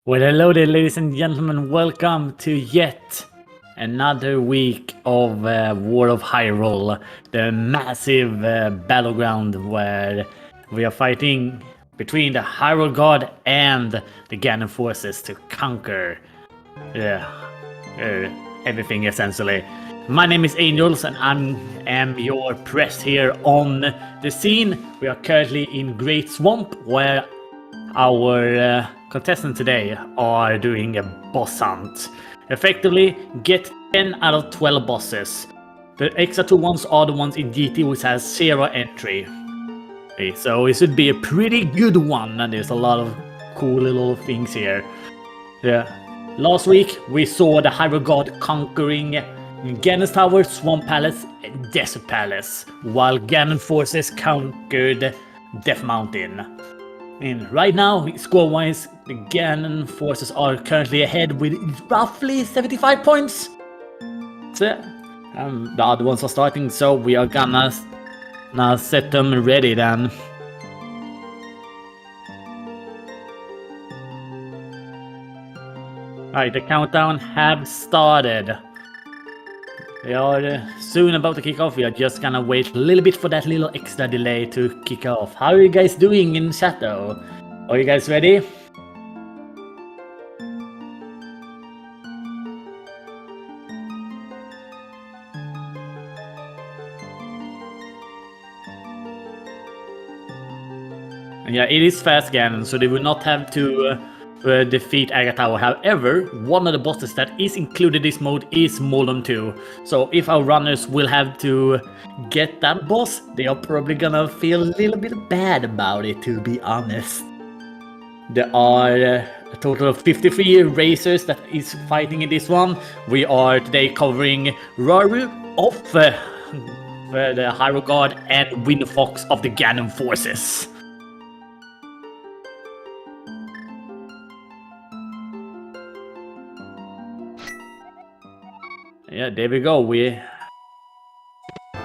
Well, hello there, ladies and gentlemen. Welcome to yet another week of War of Hyrule, the massive battleground where we are fighting between the Hyrule God and the Ganon forces to conquer everything, essentially. My name is Angels, and I am your press here on the scene. We are currently in Great Swamp, where our contestants today are doing a boss hunt. Effectively, get 10 out of 12 bosses. The extra two ones are the ones in GT which has 0 entry. Okay, so it should be a pretty good one, and there's a lot of cool little things here. Yeah. Last week we saw the Hyrule God conquering Ganon's Tower, Swamp Palace, and Desert Palace, while Ganon forces conquered Death Mountain. And right now, score-wise, the Ganon forces are currently ahead with roughly 75 points. So, the other ones are starting, so we are gonna now set them ready then. Alright, the countdown have started. We are soon about to kick off. We are just gonna wait a little bit for that little extra delay to kick off. How are you guys doing in chat though? Are you guys ready? Yeah, it is fast Ganon, so they will not have to defeat Agatha. However, one of the bosses that is included in this mode is Moldom 2. So if our runners will have to get that boss, they are probably gonna feel a little bit bad about it, to be honest. There are a total of 53 racers that is fighting in this one. We are today covering Ryry of the Hyrule God and WindFox of the Ganon forces. Yeah, there we go.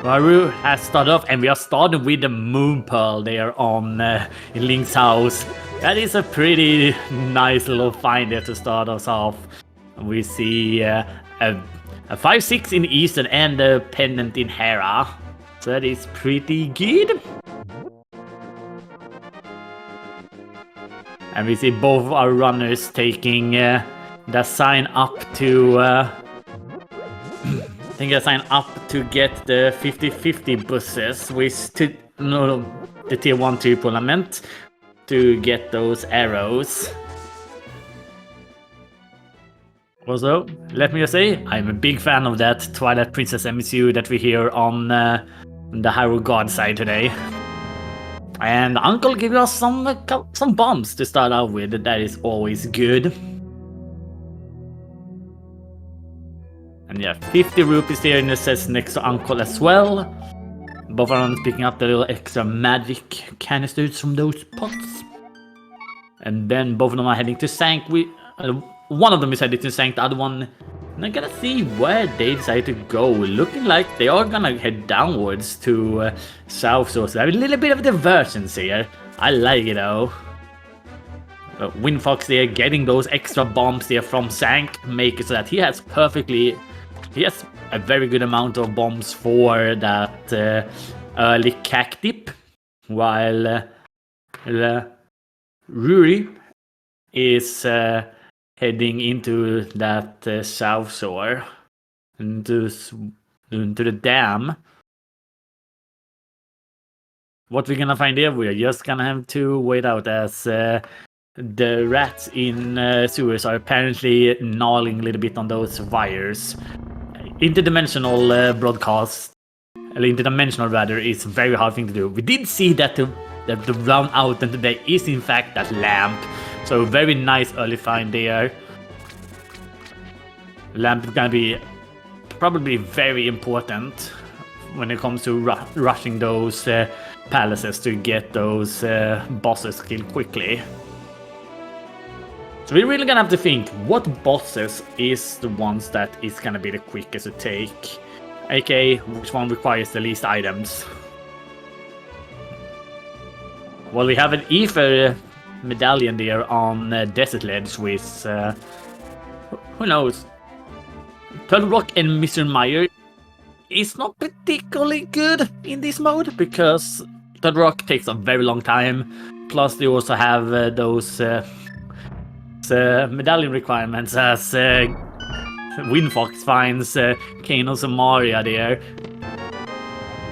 Ryry has started off, and we are starting with the Moon Pearl there on in Link's house. That is a pretty nice little find there to start us off. We see a 5-6 in Eastern and a pendant in Hera. So that is pretty good. And we see both of our runners taking the sign up to I think I sign up to get the 50-50 buses with the tier 1 tournament to get those arrows. Also, let me just say, I'm a big fan of that Twilight Princess MSU that we hear on the Hyrule God side today. And Uncle gave us some bombs to start out with. That is always good. And yeah, 50 rupees there in the sets next to Uncle as well. Both of them picking up the little extra magic canisters from those pots. And then both of them are heading to Sank. One of them is heading to Sank, the other one, and I gotta see where they decide to go. Looking like they are gonna head downwards to South, so there's a little bit of divergence here. I like it though. WindFox there getting those extra bombs there from Sank, make it so that he has a very good amount of bombs for that early cack dip, while Ryry is heading into that South Shore, into the dam. What we're gonna find there, we're just gonna have to wait out, as the rats in sewers are apparently gnawing a little bit on those wires. Interdimensional broadcast, interdimensional rather, is a very hard thing to do. We did see that the round out and today is in fact that lamp, so very nice early find there. Lamp is gonna be probably very important when it comes to rushing those palaces to get those bosses killed quickly. So we're really gonna have to think what bosses is the ones that is gonna be the quickest to take, aka which one requires the least items. Well, we have an Ether medallion there on Desert Ledge with, who knows? Turtle Rock and Mr. Meyer is not particularly good in this mode because Turtle Rock takes a very long time. Plus, they also have those medallion requirements as WindFox finds Kanos and Maria there,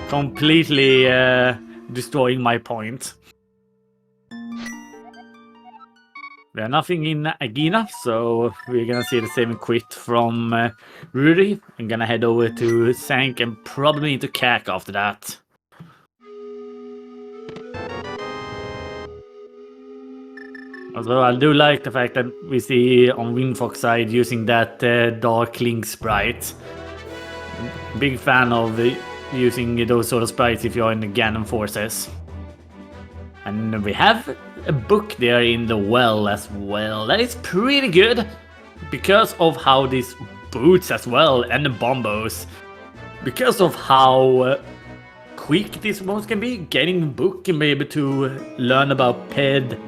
completely destroying my point. We have nothing in Agina, so we're gonna see the same quit from Ryry. I'm gonna head over to Sank and probably into Kak after that. Although I do like the fact that we see on WindFox side using that Dark Link sprite. Big fan of using those sort of sprites if you're in the Ganon forces. And we have a book there in the well as well. That is pretty good because of how these boots as well and the bombos. Because of how quick these modes can be, getting a book and be able to learn about PED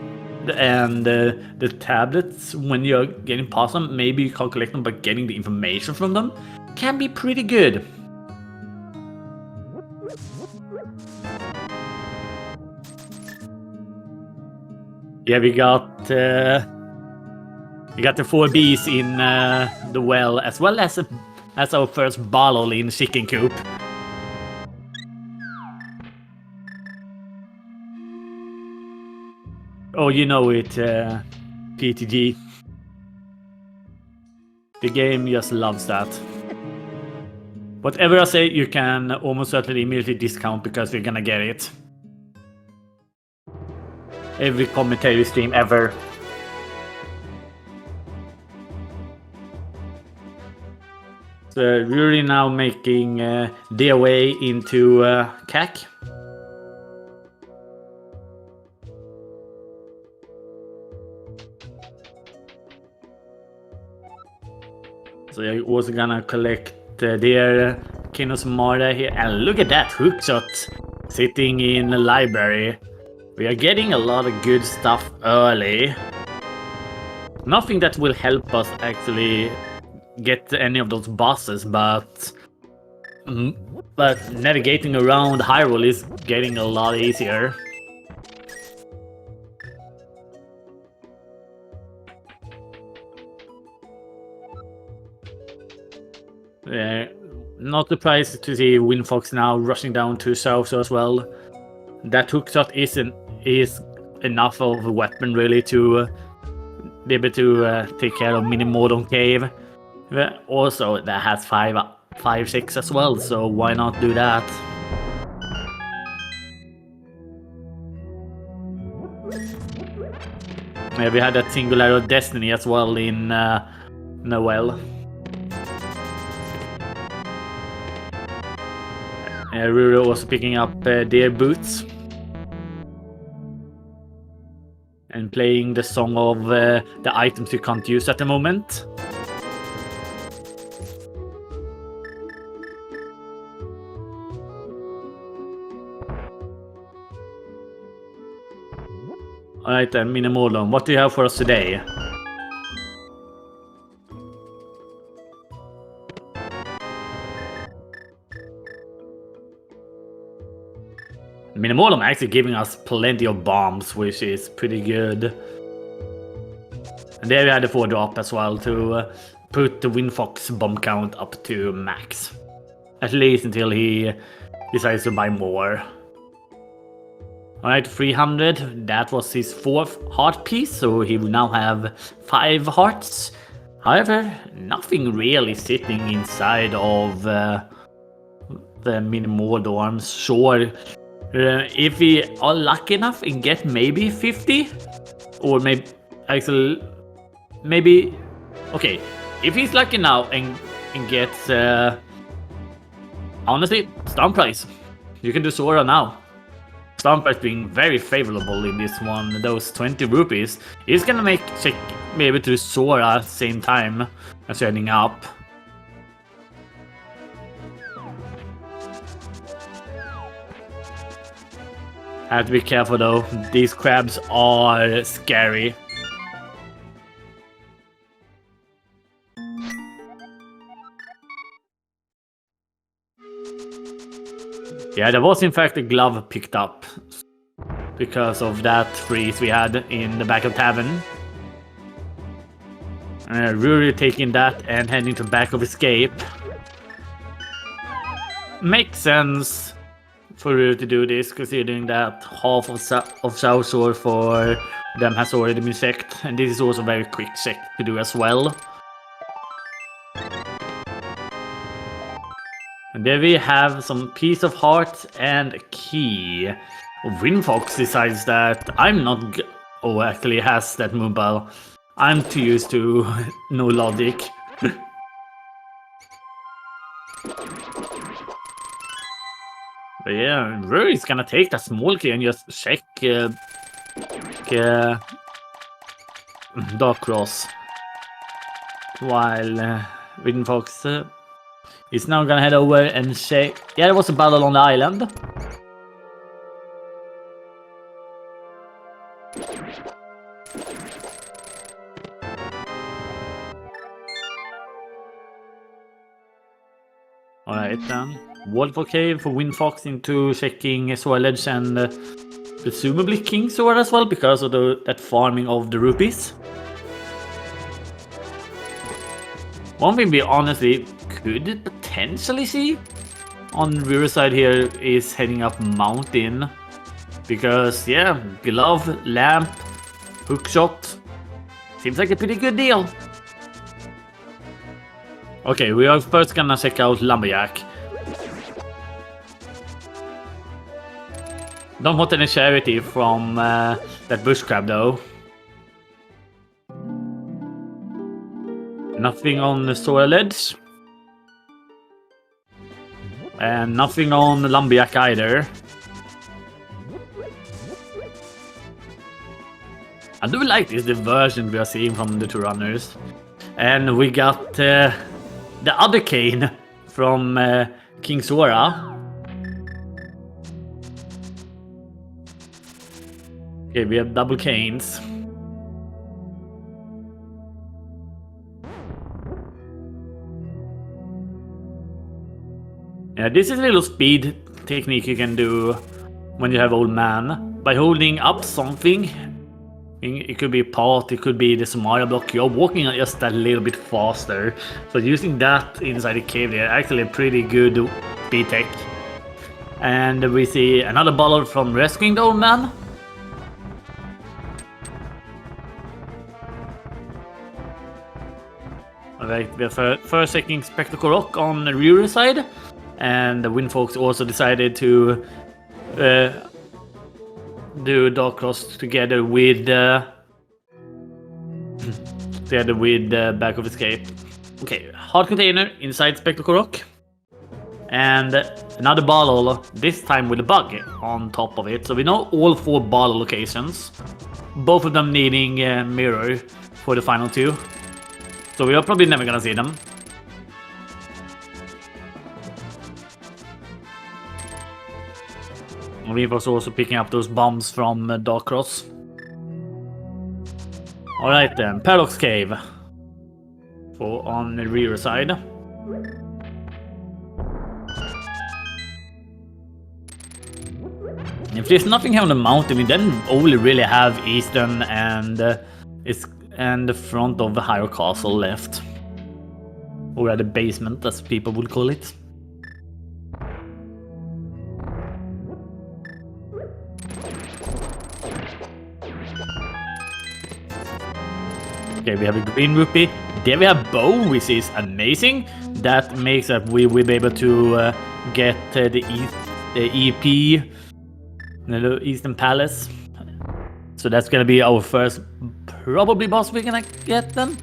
and the tablets when you're getting past them. Maybe you can collect them by getting the information from them. Can be pretty good. Yeah, we got the 4 bees in the well as our first bottle in Chicken Coop. Oh, you know it, PTG. The game just loves that. Whatever I say, you can almost certainly immediately discount because we're gonna get it. Every commentary stream ever. So Ryry now making their way into Kak. So you're also gonna collect their Kinos Mara here. And look at that hookshot sitting in the library. We are getting a lot of good stuff early. Nothing that will help us actually get any of those bosses, but navigating around Hyrule is getting a lot easier. Not surprised to see WindFox now rushing down to south as well. That hookshot is enough of a weapon really to be able to take care of Minimodon Cave. Also, that has 5/6 as well, so why not do that? Yeah, we had that Singular of Destiny as well in Noel. Ryry also picking up their boots. And playing the song of the items you can't use at the moment. Alright then, Minimodon, what do you have for us today? Minimodon actually giving us plenty of bombs, which is pretty good. And there we had the 4-drop as well to put the WindFox bomb count up to max. At least until he decides to buy more. Alright, 300. That was his 4th heart piece, so he will now have 5 hearts. However, nothing really sitting inside of the Minimodon. Sure. If we are lucky enough and get maybe 50, or maybe actually maybe okay, if he's lucky now and gets honestly Storm Price, you can do Sora now. Storm Price being very favorable in this one. Those 20 rupees is gonna make check maybe to Sora same time as heading up. Have to be careful though. These crabs are scary. Yeah, there was in fact a glove picked up because of that freeze we had in the back of tavern. Ryry taking that and heading to back of escape. Makes sense for Ryry to do this, considering that half of Southshore for them has already been checked, and this is also a very quick check to do as well. And there we have some piece of heart and a key. WindFox decides that I'm not actually has that mobile. I'm too used to no logic. But yeah, Ryry's gonna take that small key and just check Dark Cross. While WindFox is now gonna head over and check. Yeah, there was a battle on the island. Alright then. Waterfall Cave for WindFox into checking Sword Ledge and presumably King Sword as well because of that farming of the rupees. One thing we honestly could potentially see on the river side here is heading up mountain. Because yeah, glove, lamp, hookshot. Seems like a pretty good deal. Okay, we are first gonna check out Lumberjack. Don't want any charity from that bush crab though. Nothing on the Sword Ledge. And nothing on the Lumberjack either. I do like this diversion we are seeing from the two runners. And we got the other cane from King Sora. Okay, we have double canes. Yeah, this is a little speed technique you can do when you have old man. By holding up something, it could be a pot, it could be the Mario block, you're walking just a little bit faster. So using that inside the cave there, actually a pretty good speed tech. And we see another bottle from rescuing the old man. Alright, we have first checking Spectacle Rock on the rear side. And the WindFox also decided to do Dark Cross together with Back of Escape. Okay, hard container inside Spectacle Rock. And another bottle, this time with a bug on top of it. So we know all 4 bottle locations. Both of them needing mirror for the final 2. So we are probably never gonna see them. We was also picking up those bombs from Dark Cross. Alright then, Paradox Cave. For on the rear side. If there's nothing here on the mountain, we then only really have Eastern and the front of the Hyrule Castle left. Or the basement, as people would call it. Okay, we have a green rupee. There we have bow, which is amazing. That makes that we will be able to get the EP, the Eastern Palace. So that's gonna be our first probably boss we're gonna get then.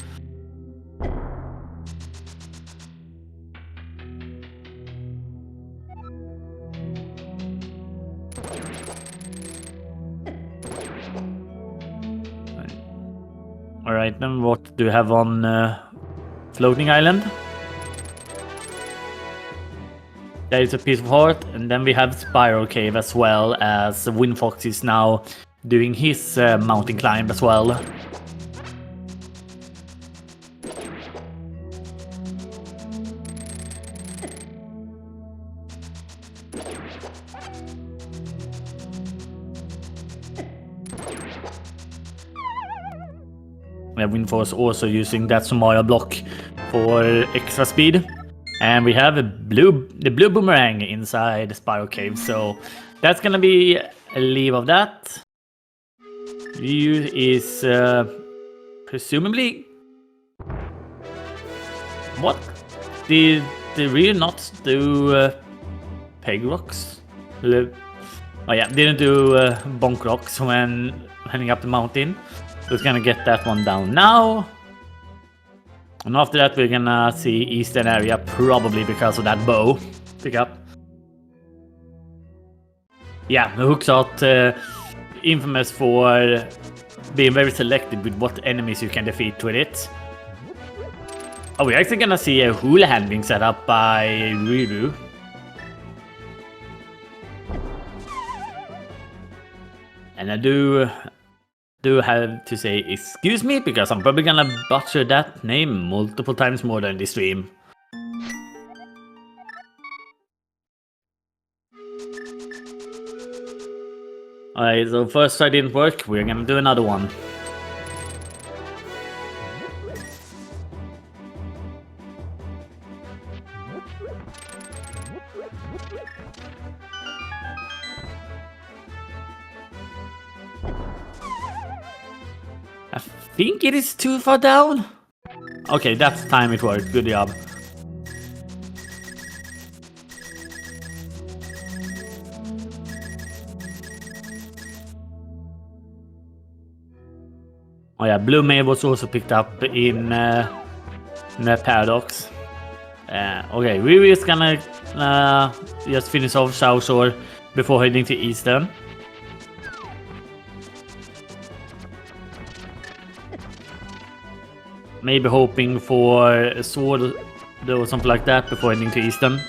Alright, then what do we have on Floating Island? There is a piece of heart, and then we have Spiral Cave as well, as WindFox is now doing his mountain climb as well. Yeah, WindFox also using that Samaya block for extra speed. And we have the blue boomerang inside the Spiral Cave, so that's gonna be a leave of that. Ryu is presumably... What? Did Ryu not do peg rocks? Oh yeah, didn't do bonk rocks when heading up the mountain. So it's gonna get that one down now. And after that we're gonna see eastern area, probably because of that bow pick up. Yeah, the hookshot infamous for being very selective with what enemies you can defeat with it. Oh, we're actually gonna see a hula hand being set up by Ryry. And I do have to say excuse me, because I'm probably gonna butcher that name multiple times more than this stream. Alright, so first try didn't work, we're gonna do another one. I think it is too far down. Okay, that time it worked. Good job. Oh yeah, Blue Mail was also picked up in the Paradox. Okay, Ryry is gonna just finish off South Shore before heading to Eastern. Maybe hoping for a sword or something like that before heading to Eastern.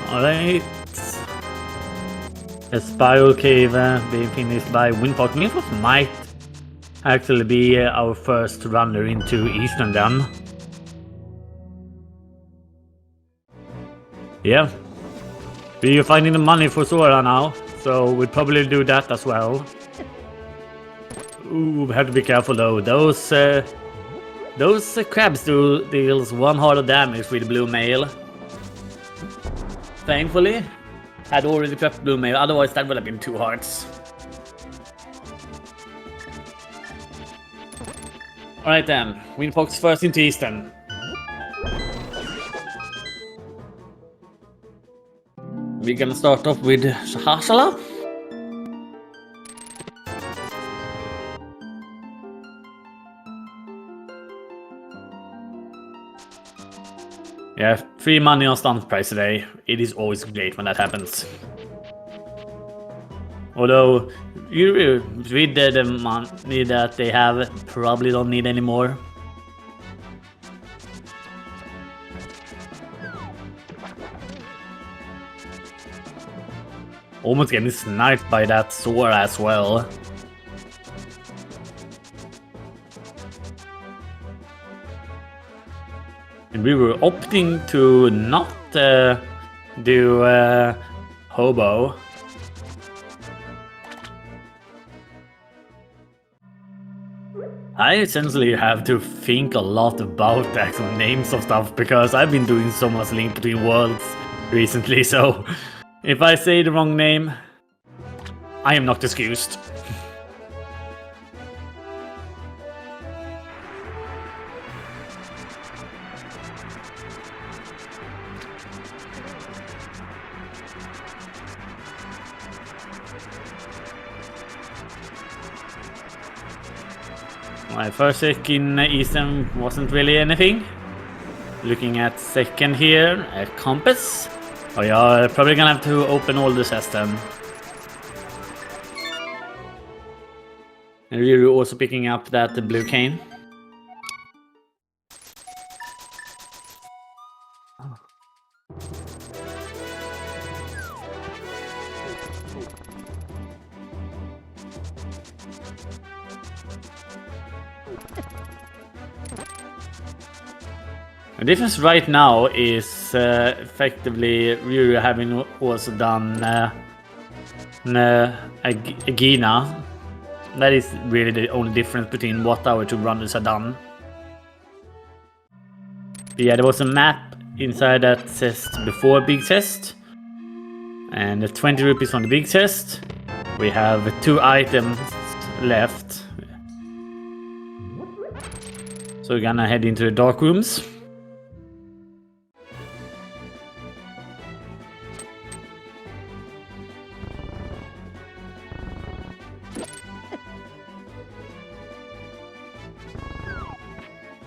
Alright. A Spiral Cave being finished by WindFox. WindFox might actually be our first runner into Eastern then. Yeah. We are finding the money for Sora now, so we'll probably do that as well. Ooh, we have to be careful though. Those crabs deals one heart of damage with Blue Mail. Thankfully, had already prepped Blue Mail, otherwise that would have been 2 hearts. Alright then, WindFox first into Eastern. We're gonna start off with Shahashala. Yeah, free money on stunt price today. It is always great when that happens. Although, with the money that they have, probably don't need any more. Almost getting sniped by that sword as well. And we were opting to not do Hobo. I essentially have to think a lot about the actual names of stuff because I've been doing so much Link Between Worlds recently, so if I say the wrong name, I am not excused. My first pick in Eastern wasn't really anything. Looking at second here, a compass. We are probably gonna have to open all the system. And we're also picking up that blue cane. The difference right now is effectively Ryry having also done a Gina. That is really the only difference between what our two runners have done. But yeah, there was a map inside that chest before big chest. And the 20 rupees from the big chest. We have 2 items left. So we're gonna head into the dark rooms.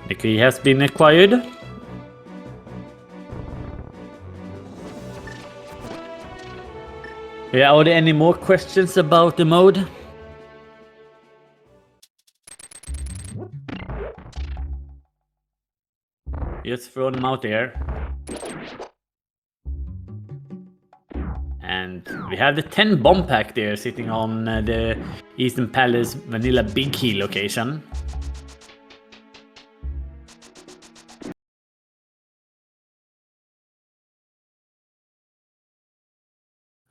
The key has been acquired. Yeah, are there any more questions about the mode? Just throw them out there. And we have the 10 bomb pack there sitting on the Eastern Palace Vanilla Big Key location.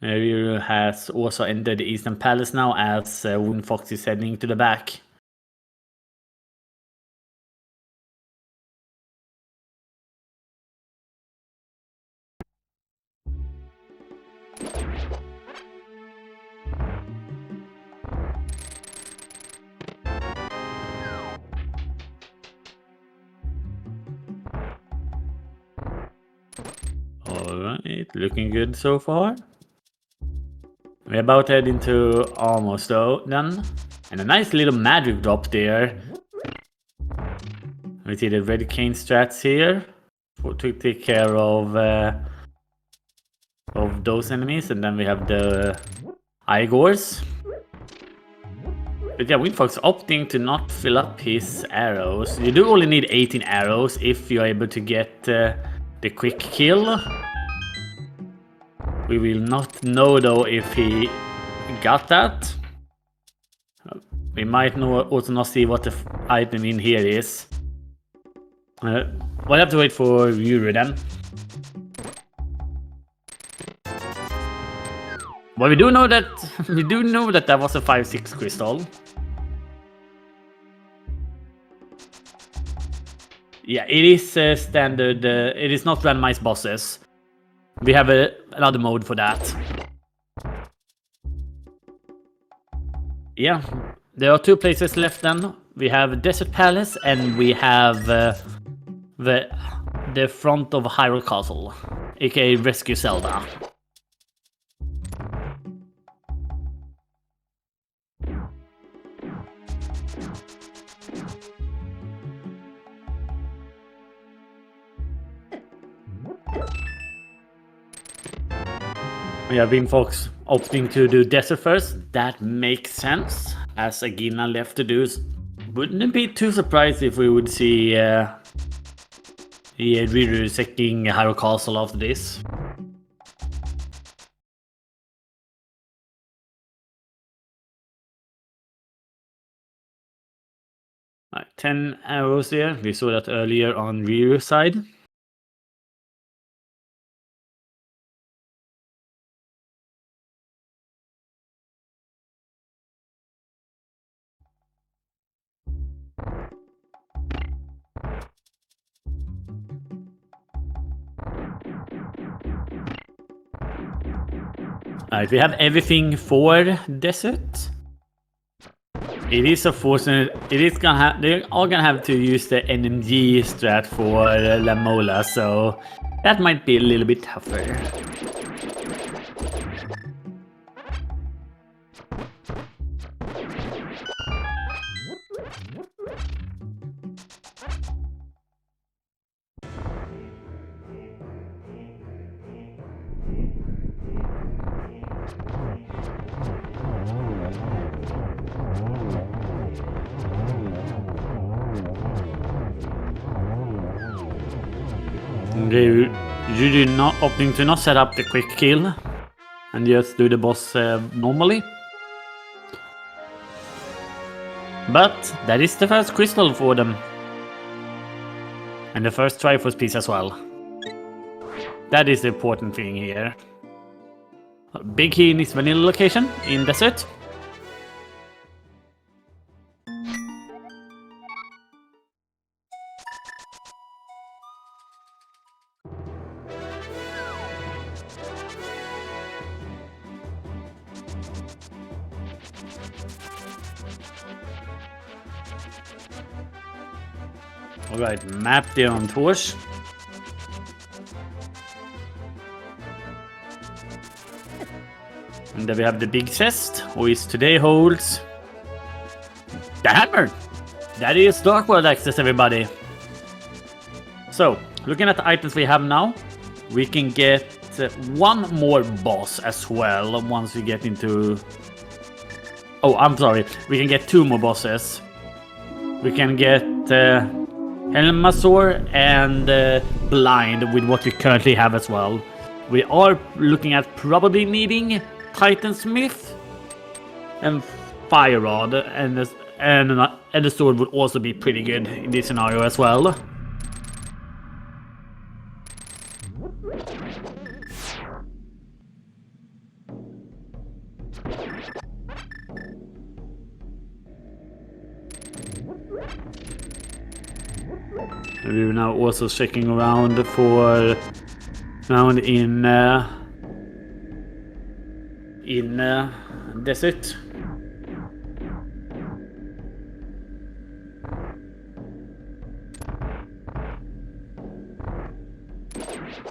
Ryry has also entered the Eastern Palace now as WindFox is heading to the back. Alright, looking good so far. We're about to head into almost though then. And a nice little magic drop there. We see the red cane strats here to take care of those enemies, and then we have the Igors. But yeah, WindFox opting to not fill up his arrows. You do only need 18 arrows if you're able to get the quick kill. We will not know though if he got that. We might also not see what the item in here is. We'll have to wait for Ryry then. Well, we do know that that was a 5-6 crystal. Yeah, it is standard. It is not randomized bosses. We have another mode for that. Yeah, there are 2 places left then. We have Desert Palace and we have the front of Hyrule Castle, aka Rescue Zelda. We have WindFox opting to do Desert first. That makes sense, as Agina left to do. Wouldn't be too surprised if we would see Ryry secking Hyrule Castle after this. Right, 10 arrows here. We saw that earlier on Ryry's side. Alright, we have everything for Desert. It is unfortunate. They're all gonna have to use the NMG strat for La Mola, so that might be a little bit tougher. Okay, you do not opting to not set up the quick kill and just do the boss normally. But that is the first crystal for them. And the first Triforce piece as well. That is the important thing here. Big key in this vanilla location in desert. Alright, map there on torch. And then we have the big chest, which today holds the hammer. That is Dark World access, everybody. So, looking at the items we have now, we can get one more boss as well once we get into... Oh, I'm sorry. We can get two more bosses. We can get Helmasaur and Blind with what we currently have as well. We are looking at probably needing Titansmith and Fire Rod, and the sword would also be pretty good in this scenario as well. We're now also checking around for in desert.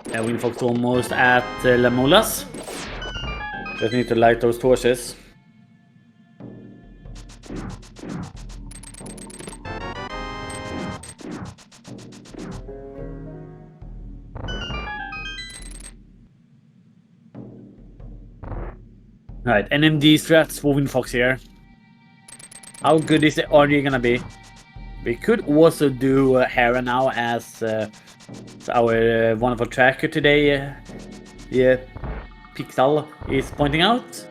Yeah, WindFox almost at La Molas. Just need to light those torches. Right, NMD strats for WindFox here. How good is the RNG gonna be? We could also do Hera now as our wonderful tracker today. Yeah, Pixel is pointing out.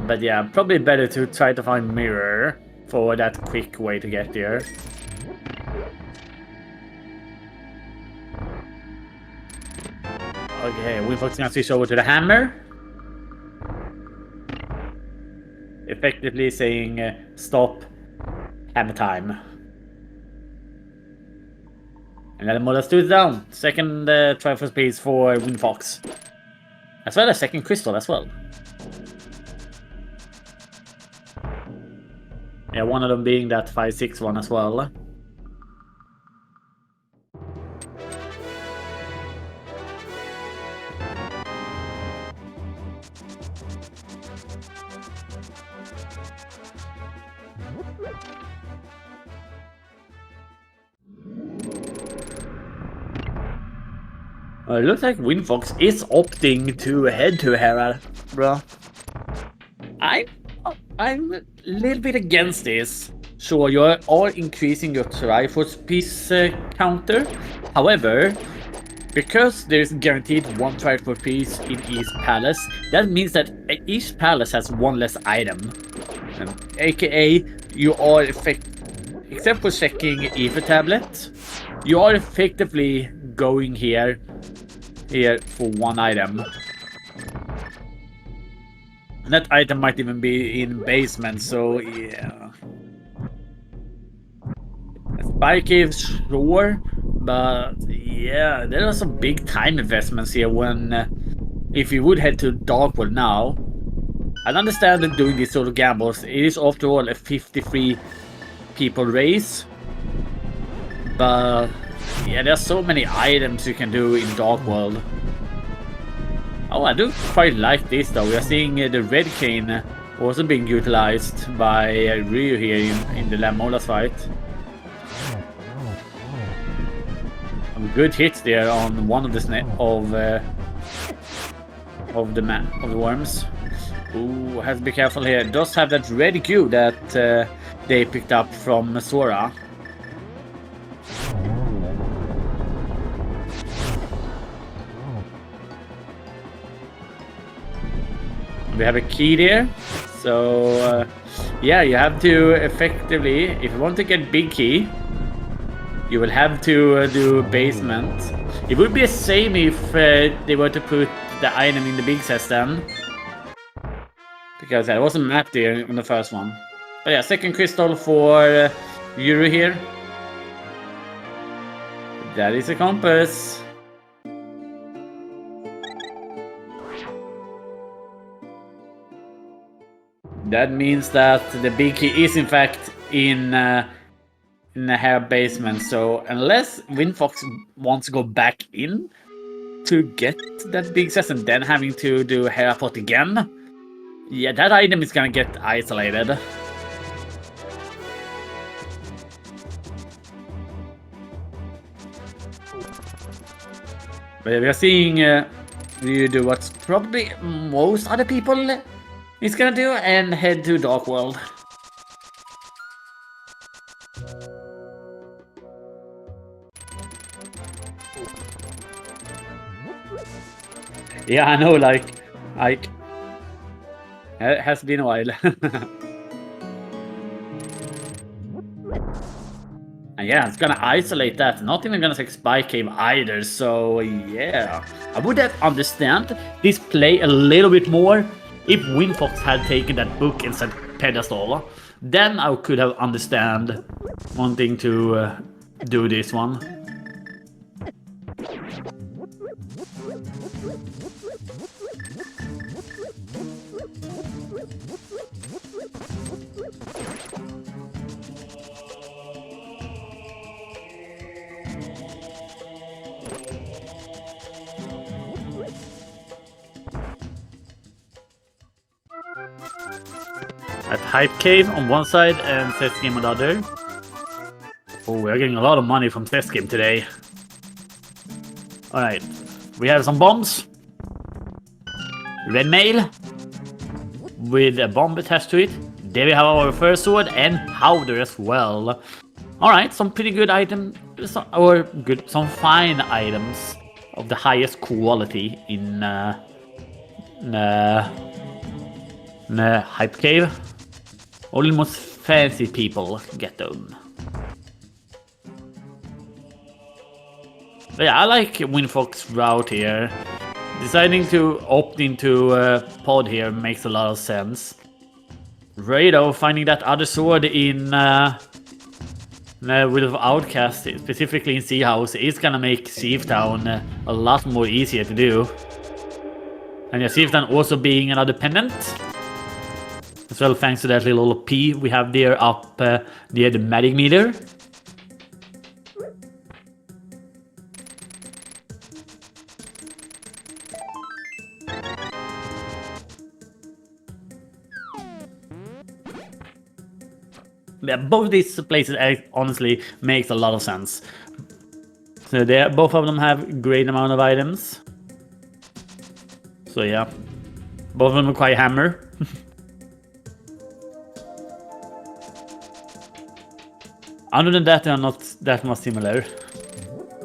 But yeah, probably better to try to find Mirror for that quick way to get there. Okay, WindFox gonna switch over to the hammer. Effectively saying stop hammer time. And then Molas 2 is down. Second Triforce piece for WindFox. As well as second crystal as well. Yeah, one of them being that 5-6 one as well. It looks like WindFox is opting to head to Hera, bro. I'm a little bit against this. Sure, you are increasing your Triforce piece counter. However, because there's guaranteed one Triforce piece in each palace, that means that each palace has one less item. AKA, you are except for checking Ether Tablet, you are effectively going here for one item. And that item might even be in basement, so yeah. Spy Caves, sure, but yeah, there are some big time investments here when if you would head to Darkwood now. I understand that doing these sort of gambles, it is after all a 53 people race, but yeah, there's so many items you can do in Dark World. Oh, I do quite like this though. We are seeing the red cane also being utilized by Ryry here in the Lamolas fight. Some good hits there on one of the the worms. Ooh, have to be careful here. Does have that red Q that they picked up from Sora. We have a key there. So, yeah, you have to effectively, if you want to get big key, you will have to do basement. It would be a shame if they were to put the item in the big chest then. Because there wasn't mapped there on the first one. But yeah, second crystal for Ryry here. That is a compass. That means that the big key is in fact in the hair basement. So unless WindFox wants to go back in to get that big chest and then having to do hair pot again, yeah, that item is gonna get isolated. But we are seeing you do what's probably most other people is gonna do and head to Dark World. Yeah, I know, like it has been a while. And yeah, it's gonna isolate that. Not even gonna take Spy Cave either. So yeah, I would have understand this play a little bit more if WindFox had taken that book instead pedestal. Then I could have understand wanting to do this one. At Hype Cave on one side and Test Game on the other. Oh, we're getting a lot of money from Test Game today. Alright, we have some bombs. Red mail with a bomb attached to it. There we have our first sword and powder as well. Alright, some pretty good items, some fine items of the highest quality in Hype Cave. Only most fancy people get them. But yeah, I like WindFox route here. Deciding to opt into pod here makes a lot of sense. Ray though, finding that other sword in with Outcast, specifically in Sea House, is gonna make Sieve Town a lot more easier to do. And yeah, Sieve Town also being another pendant. As well, thanks to that little P we have there up near the magic meter. Yeah, both these places honestly makes a lot of sense. So both of them have great amount of items. So yeah, both of them require hammer. Other than that, they are not that much similar.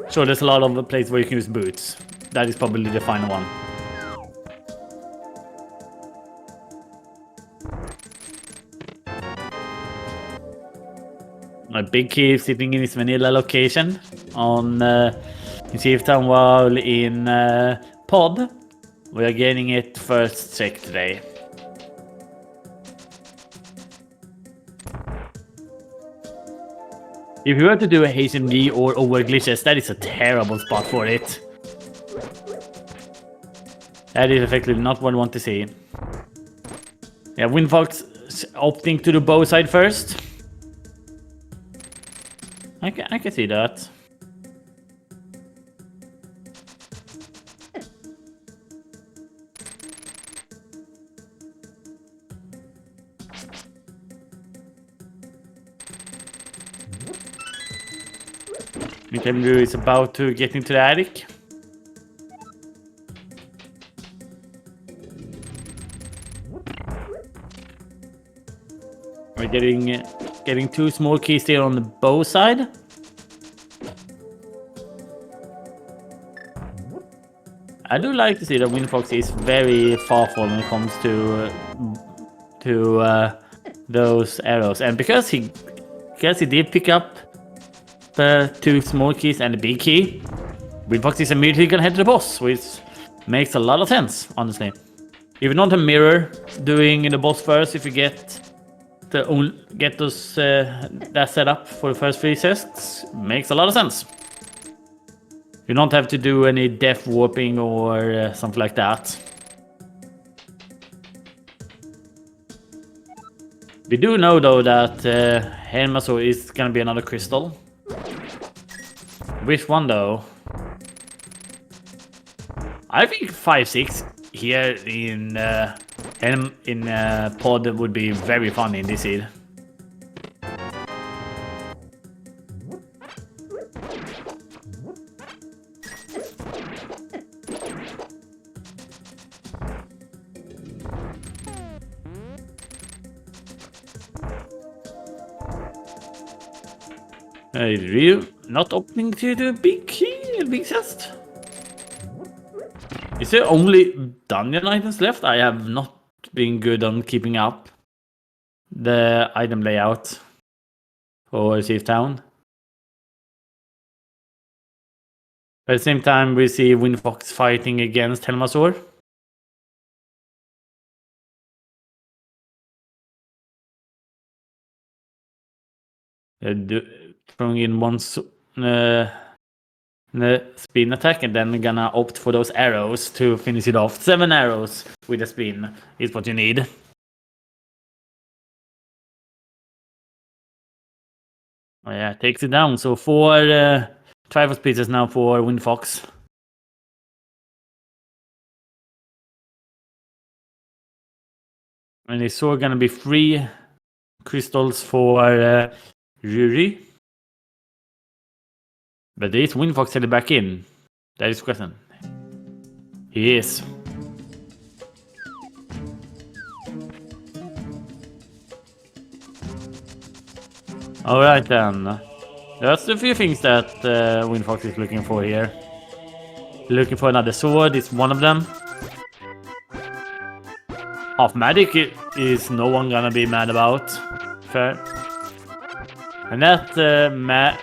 Sure, there's a lot of places where you can use boots. That is probably the final one. My big key sitting in his vanilla location on in Sieve Town while in pod. We are getting it first check today. If you were to do a HMG or over glitches, that is a terrible spot for it. That is effectively not what I want to see. Yeah, WindFox opting to the bow side first. I can see that. Nintendo is about to get into the attic. We're getting two small keys there on the bow side. I do like to see that WindFox is very thoughtful when it comes to those arrows, and because he did pick up the 2 small keys and the big key, WindFox is immediately gonna head to the boss, which makes a lot of sense, honestly. If you don't have mirror doing the boss first, if you get those that set up for the first 3 tests, makes a lot of sense. You don't have to do any death warping or something like that. We do know though that Helmasaur is gonna be another crystal. Which one though? I think 5-6 here in pod would be very fun in this seed. Ryry not opening to the big key, big chest. Is there only dungeon items left? I have not been good on keeping up the item layout for Safe Town. At the same time, we see WindFox fighting against Helmasaur. Throwing in one the spin attack, and then gonna opt for those arrows to finish it off. 7 arrows with a spin is what you need. Oh yeah, takes it down. So 4 Triforce pieces now for WindFox. And it's so gonna be 3 crystals for Ryry. But is WindFox headed back in? That is the question. He is. Alright then. That's a few things that WindFox is looking for here. Looking for another sword is one of them. Half magic is no one gonna be mad about. Fair. And that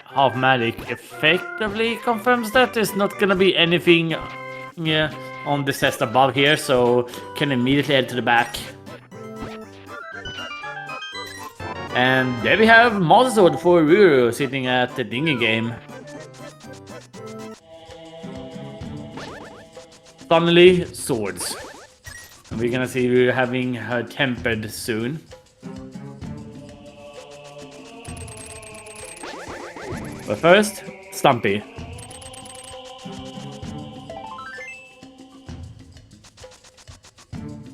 half magic effectively confirms that there's not gonna be anything on the chest above here, so can immediately head to the back. And there we have Master Sword for Ryry sitting at the dinghy game. Finally, swords. And we're gonna see Ryry having her tempered soon. But first, Stumpy.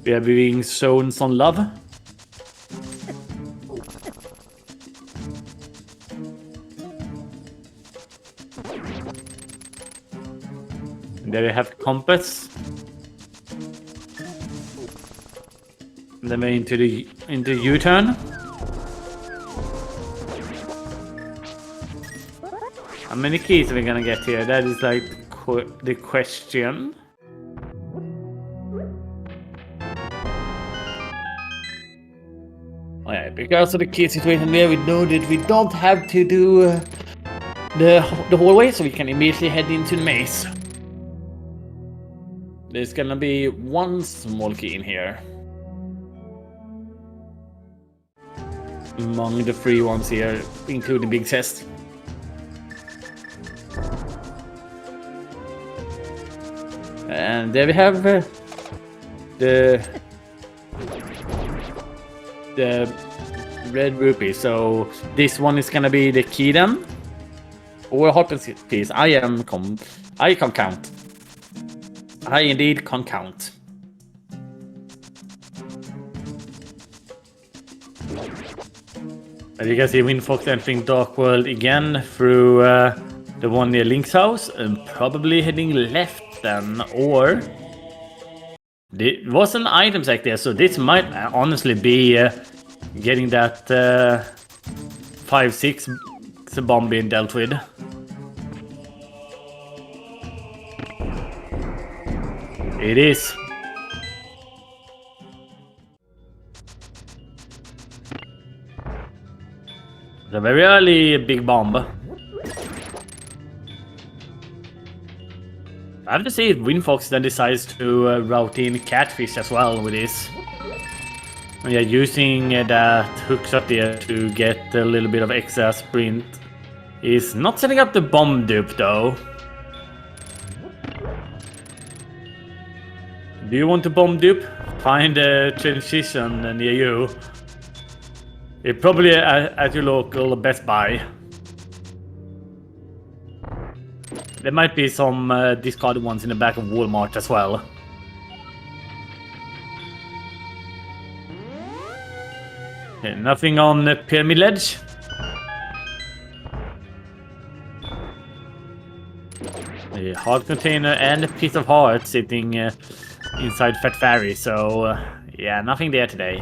We are being shown some love. And there we have compass. And then we're into the U-turn. How many keys are we gonna get here? That is like the question. Oh yeah, because of the key situation there, we know that we don't have to do the hallway, so we can immediately head into the maze. There's gonna be 1 small key in here. Among the 3 ones here, including big chest. And there we have the red rupee. So this one is gonna be the key then, or hot piece. I can count. I indeed can count. As you can see, WindFox entering Dark World again through the one near Link's house, and probably heading left then, or there was an item sack there, so this might honestly be getting that 5-6 bomb being dealt with. It is. The very early big bomb. I have to see if WindFox then decides to route in Catfish as well with this. Yeah, using that hooks up there to get a little bit of extra sprint. He's not setting up the bomb dupe though. Do you want to bomb dupe? Find a transition near you. It's probably at your local Best Buy. There might be some discarded ones in the back of Walmart as well. Okay, nothing on the Pyramid Ledge. A heart container and a piece of heart sitting inside Fat Fairy, so yeah, nothing there today.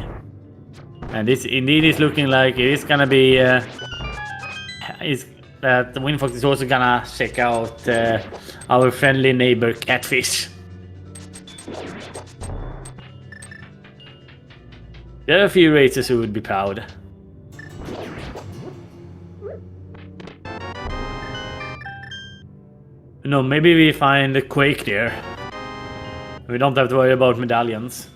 And this indeed is looking like it is gonna be that the WindFox is also gonna check out our friendly neighbor Catfish. There are a few racers who would be proud. No, maybe we find a Quake there. We don't have to worry about medallions.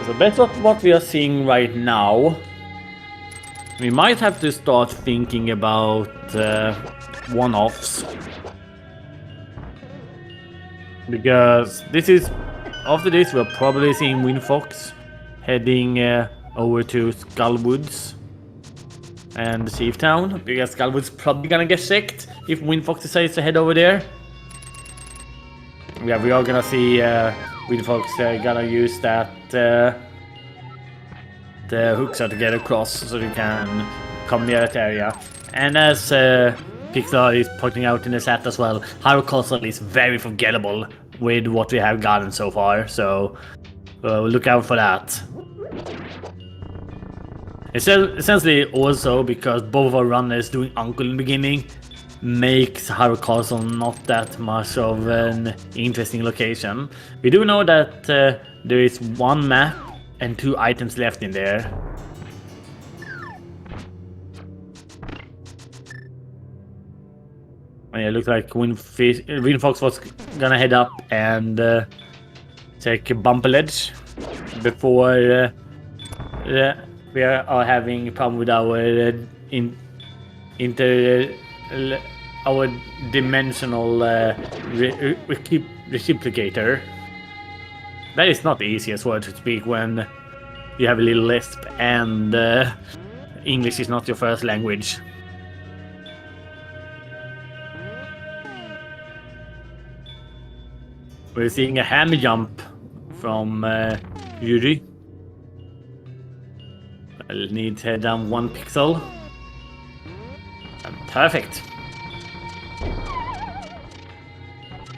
So based on what we are seeing right now, we might have to start thinking about one-offs. Because this is, after this we're probably seeing WindFox heading over to Skullwoods and Chief Town, because Skullwoods probably gonna get checked if WindFox decides to head over there. Yeah, we are gonna see WindFox gonna use that the hooks are to get across so they can come near that area. And as Pixar is pointing out in the chat as well, Hyrule Castle is very forgettable with what we have gotten so far, so we'll look out for that. It's essentially also because both of our runners doing Uncle in the beginning makes Hyrule Castle not that much of an interesting location. We do know that there is one map and 2 items left in there. Yeah, it looks like WindFox was gonna head up and check Bumper Ledge before we are having a problem with our our dimensional reciprocator. That is not the easiest word to speak when you have a little lisp and English is not your first language. We're seeing a hammer jump from Ryry. I'll need to head down 1 pixel. Perfect.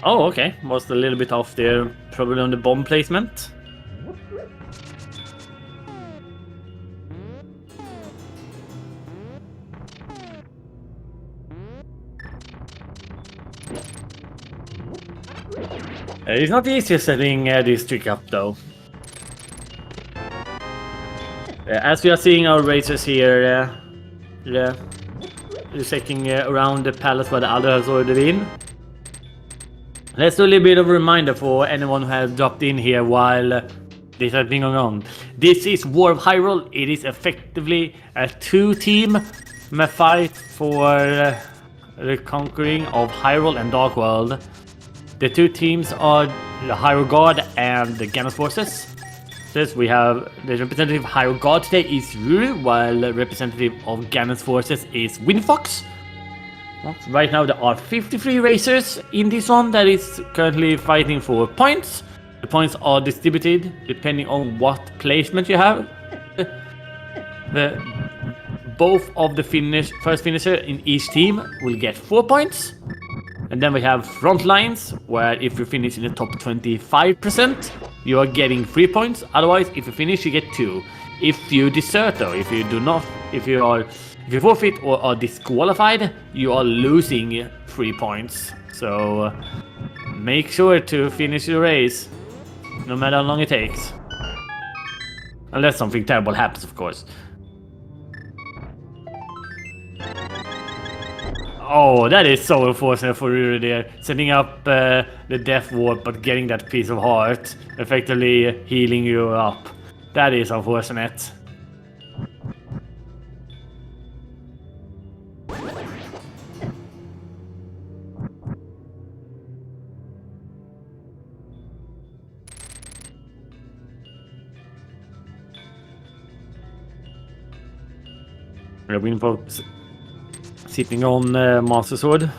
Oh, okay. Was a little bit off there, probably on the bomb placement. It's not easy setting this trick up though. As we are seeing our racers here, checking around the palace where the other has already been. Let's do a little bit of a reminder for anyone who has dropped in here while this has been going on. This is War of Hyrule. It is effectively a 2-team fight for the conquering of Hyrule and Dark World. The 2 teams are the Hyrule Guard and the Ganon forces. So we have the representative of Hyrule Guard today is Ryry, while the representative of Ganon's forces is WindFox. Right now there are 53 racers in this one that is currently fighting for points. The points are distributed depending on what placement you have. Both of the first finisher in each team will get 4 points. And then we have front lines, where if you finish in the top 25%, you are getting 3 points. Otherwise, if you finish, you get 2. If you desert though, if you forfeit or are disqualified, you are losing 3 points. So make sure to finish your race, no matter how long it takes. Unless something terrible happens, of course. Oh, that is so unfortunate for Ryry there. Setting up the death warp, but getting that piece of heart. Effectively healing you up. That is unfortunate. WindFox sitting on Master Sword.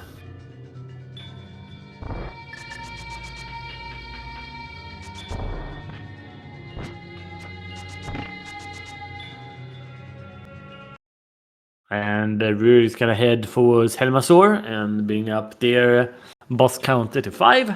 And Ryry is gonna head towards Helmasaur and bring up their boss counter to 5.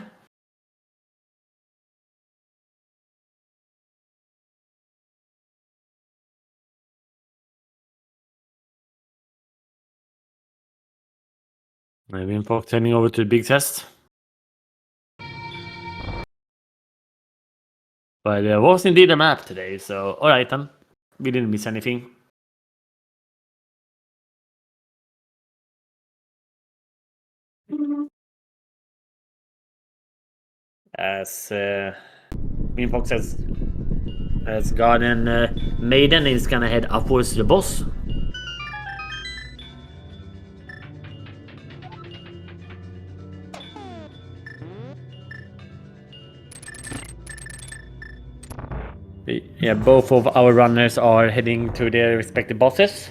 WindFox turning over to the big test. But there was indeed a map today, so alright then. We didn't miss anything. As WindFox has Ganon Maiden is gonna head upwards to the boss. Yeah, both of our runners are heading to their respective bosses.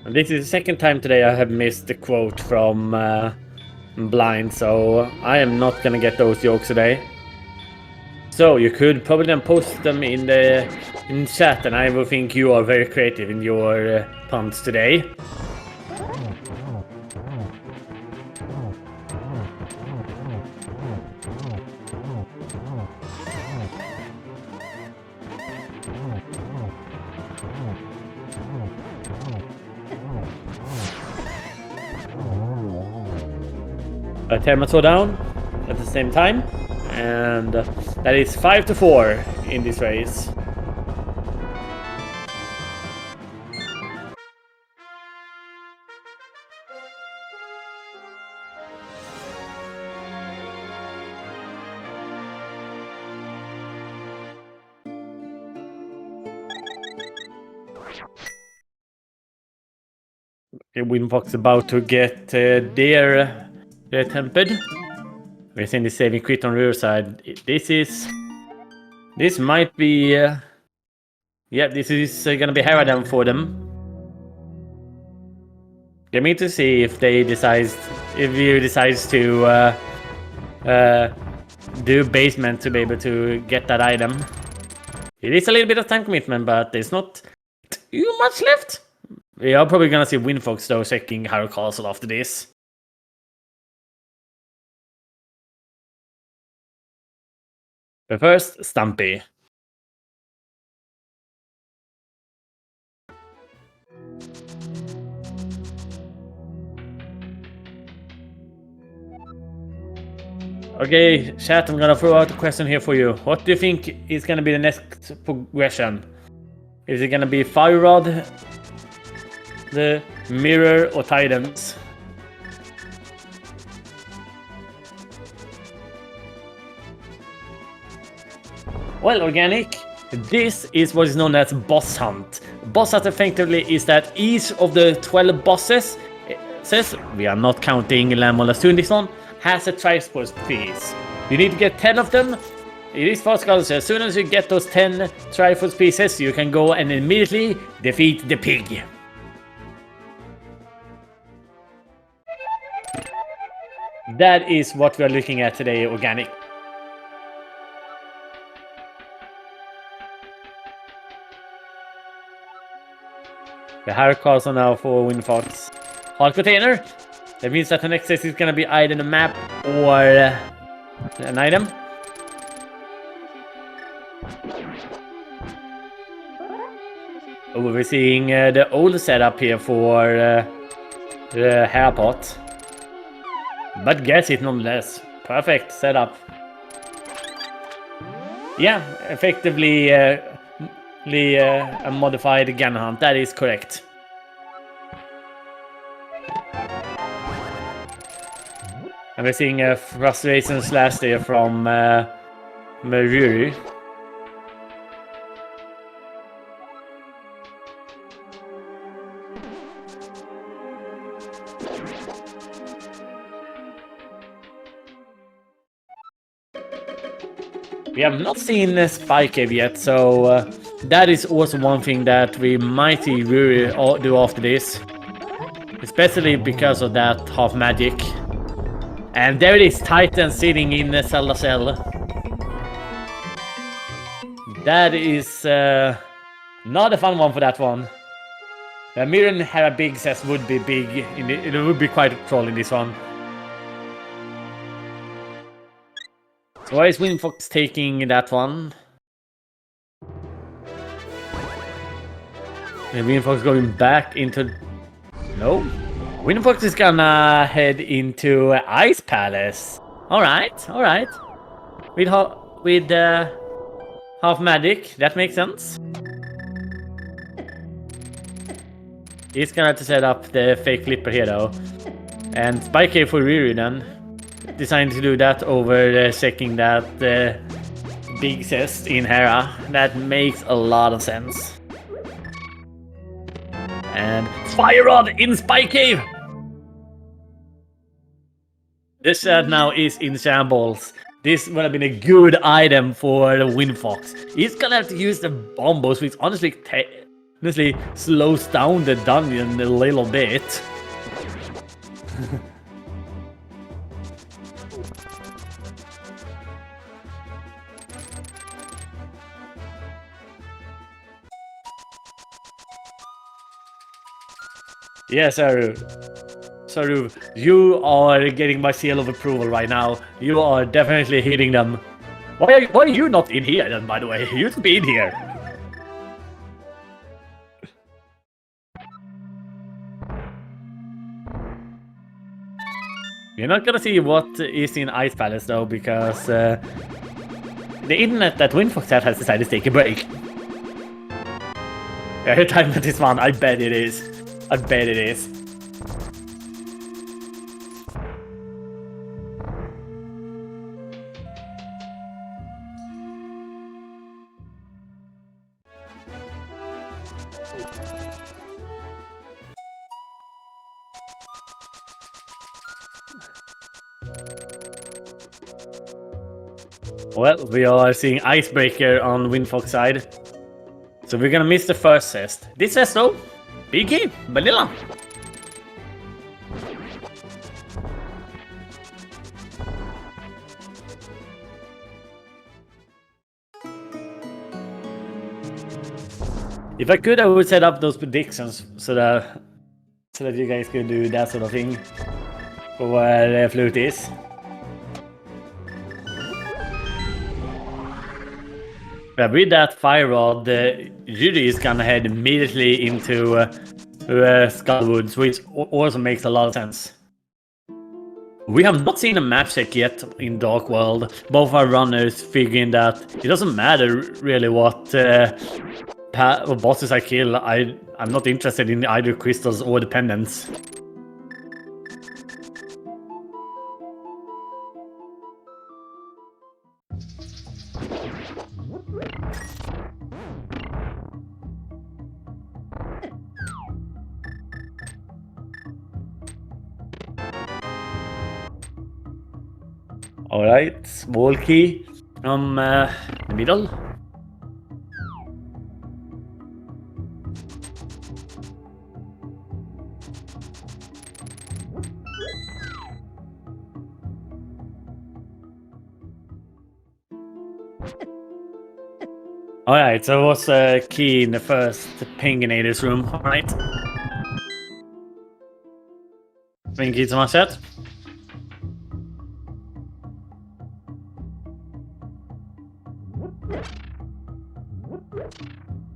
And this is the second time today I have missed the quote from Blind, so I am not gonna get those jokes today. So you could probably then post them in chat, and I will think you are very creative in your puns today. Helmasaur down at the same time, and that is 5-4 in this race. WindFox about to get their tempered. We're seeing the saving crit on rear side. This might be yeah, this is gonna be higher than for them. Get me to see if you decides to do basement to be able to get that item. It is a little bit of time commitment, but there's not too much left. We are probably gonna see WindFox though checking Hyrule Castle after this. But first, Stumpy. Okay, chat, I'm gonna throw out a question here for you. What do you think is gonna be the next progression? Is it gonna be Fire Rod, the Mirror, or Tidans? Well, Organic, this is what is known as Boss Hunt. Boss Hunt effectively is that each of the 12 bosses, we are not counting Lamola soon this one, has a Triforce piece. You need to get 10 of them. It is fast culture. As soon as you get those 10 Triforce pieces, you can go and immediately defeat the pig. That is what we are looking at today, Organic. The Hyrule Castle now for WindFox. Heart container. That means that the next test is gonna be either the map or an item. Oh, we're seeing the old setup here for the hair pot. But guess it nonetheless. Perfect setup. Yeah, effectively a modified Ganon hunt. That is correct. And we're seeing a frustration slash there from Ryry. We have not seen the Spike Cave yet, so that is also one thing that we might see Ryry do after this. Especially because of that half magic. And there it is, Titan sitting in the Zelda cell. That is not a fun one for that one. Mirren had a big says would be big. It would be quite a troll in this one. So why is WindFox taking that one? And WindFox going back into... No. WindFox is gonna head into Ice Palace. Alright, alright. With half magic, that makes sense. He's gonna have to set up the fake flipper here though. And Spike Cave for Ryry then. Decided to do that over checking that big chest in Hera. That makes a lot of sense. And Fire Rod in Spike Cave! This set now is in shambles. This would have been a good item for the WindFox. He's gonna have to use the bombos, which honestly slows down the dungeon a little bit. Yes, Saru, you are getting my seal of approval right now. You are definitely hitting them. Why are you not in here then, by the way? You should be in here. You're not gonna see what is in Ice Palace though, because the internet that WindFox has decided to take a break. Every time that is fun, I bet it is. I bet it is. Well, we are seeing Icebreaker on WindFox side. So we're gonna miss the first test. This test though, big game, vanilla. If I could, I would set up those predictions so that you guys could do that sort of thing for where the flute is. But with that fire rod, Ryry is gonna head immediately into Skullwoods, which also makes a lot of sense. We have not seen a map check yet in Dark World. Both our runners figuring that it doesn't matter really what bosses I kill. I'm not interested in either crystals or the pendants. Alright, small key from the middle. Alright, so what's the key in the first Penguinator's room? Alright. Thank you so much, chat.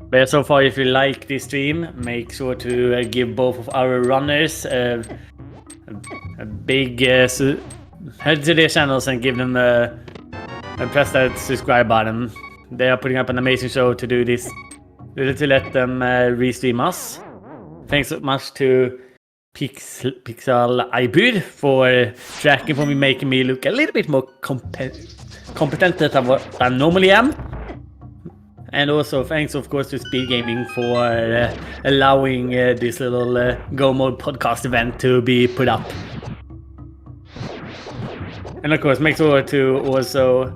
But so far, if you like this stream, make sure to give both of our runners a big head to their channels and give them and press that subscribe button. They are putting up an amazing show to do this, to let them restream us. Thanks so much to Pixel Ibud for tracking for me, making me look a little bit more competent than what I normally am. And also thanks, of course, to Speed Gaming for allowing this little Go Mode podcast event to be put up. And of course, make sure to also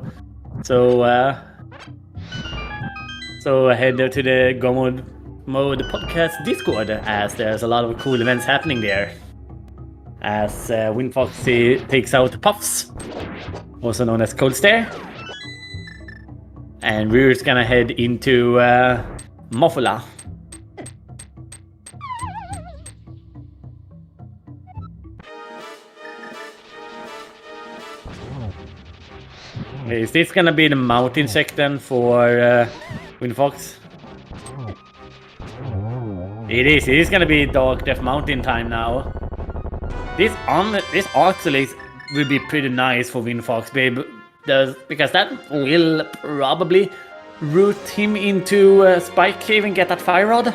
head to the Go Mode podcast Discord, as there's a lot of cool events happening there. As WindFox takes out Puffs, also known as Cold Stare. And we're just gonna head into Moffula. Is this gonna be the mountain section for WindFox? It is gonna be Dark Death Mountain time now. This actually will be pretty nice for WindFox, babe. Because that will probably route him into Spike Cave and get that fire rod.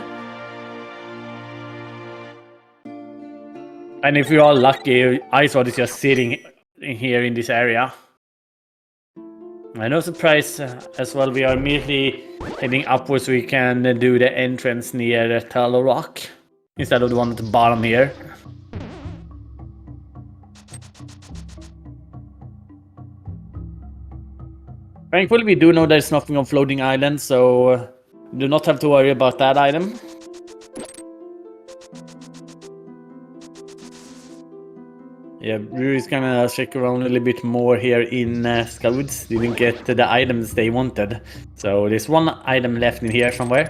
And if we are lucky, Ice Rod is just sitting here in this area. And no surprise as well, we are immediately heading upwards so we can do the entrance near Tallow Rock instead of the one at the bottom here. Thankfully, we do know there's nothing on Floating Island, so do not have to worry about that item. Yeah, Ryry's gonna check around a little bit more here in Skullwoods. Didn't get the items they wanted. So there's one item left in here somewhere.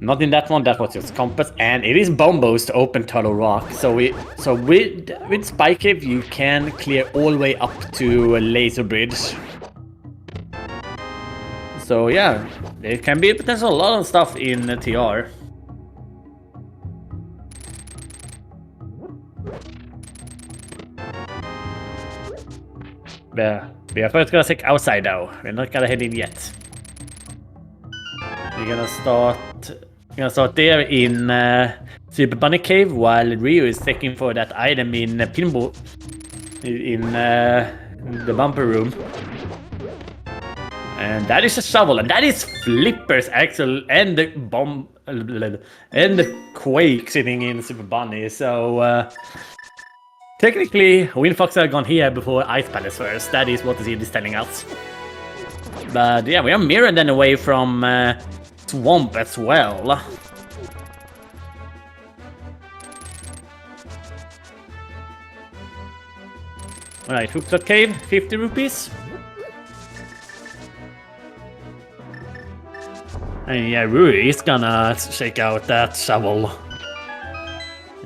Not in that one, that was just compass, and it is Bombos to open Turtle Rock. So with Spike Cave you can clear all the way up to Laser Bridge. So yeah, there can be potential a lot of stuff in TR. We are first gonna check outside though. We're not gonna head in yet. We're gonna start there in Super Bunny Cave while Ryu is checking for that item in Pinball in the bumper room. And that is a shovel, and that is Flipper's axle and the bomb and the Quake sitting in Super Bunny. So technically, WindFox had gone here before Ice Palace first. That is what the seed is telling us. But yeah, we are mirrored then away from Swamp as well. Alright, Hookshot Cave, 50 rupees. And yeah, Ryry is gonna check out that shovel.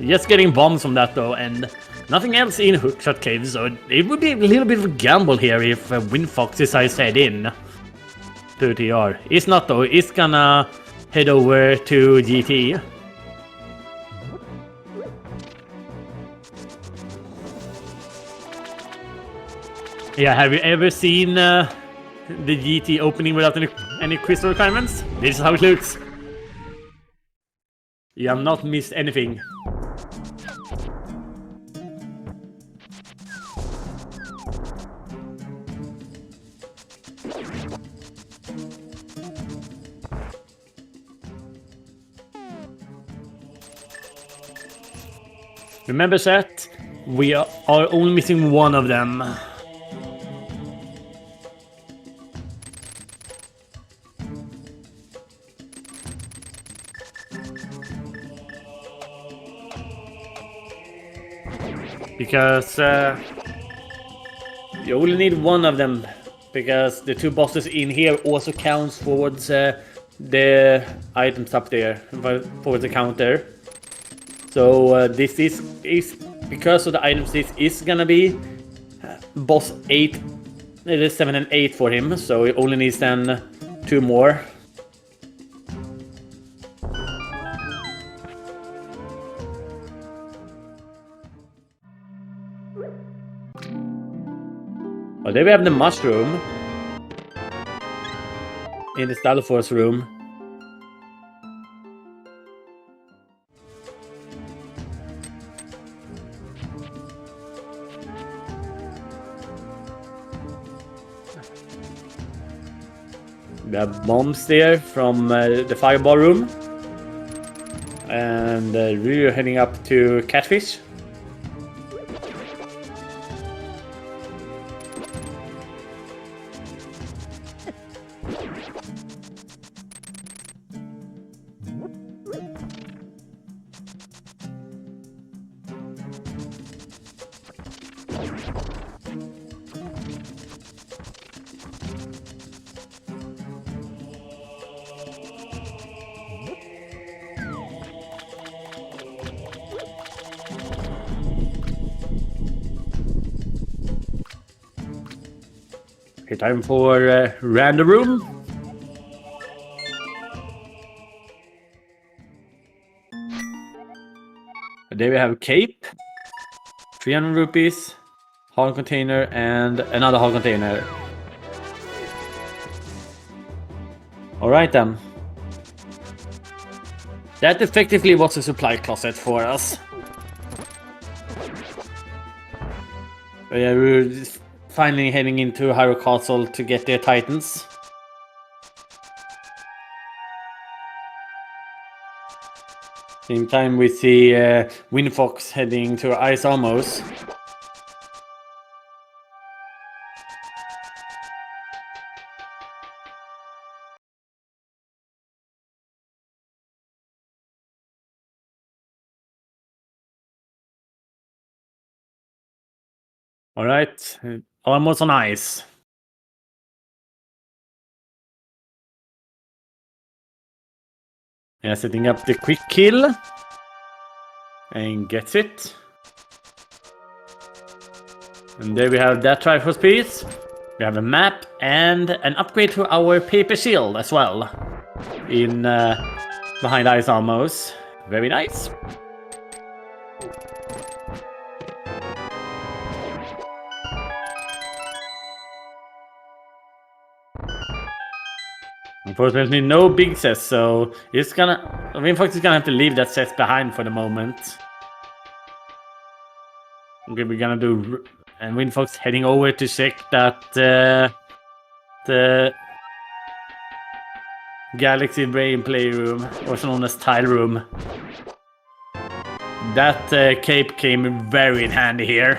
Just getting bombs from that though, and nothing else in Hookshot Cave, so it would be a little bit of a gamble here if WindFox decides to head in to TR. It's not though, it's gonna head over to GT. Yeah, have you ever seen the GT opening without any crystal requirements? This is how it looks. You have not missed anything. Remember, chat, we are only missing one of them. Because you only need one of them, because the two bosses in here also counts towards the items up there, towards the counter. So this is because of the items. This is gonna be boss 8. It is 7 and 8 for him, so he only needs then 2 more. Oh, there we have the mushroom in the Stalofor's room. We have bombs there from the fireball room. And Ryry heading up to Catfish. Okay, time for random room. There we have cape, 300 rupees, hall container, and another hall container. Alright then. That effectively was a supply closet for us. But yeah, we're finally heading into Hyrule Castle to get their titans. Same time we see WindFox heading to Ice Almos. Alright, almost on ice. Yeah, setting up the quick kill. And gets it. And there we have that Triforce piece. We have a map and an upgrade to our paper shield as well. In behind Ice Almos. Very nice. Unfortunately, no big sets, so it's gonna. WindFox is gonna have to leave that set behind for the moment. Okay, we're gonna do. And WindFox heading over to check that the Galaxy Brain Playroom, also known as Tile Room. That cape came very in handy here.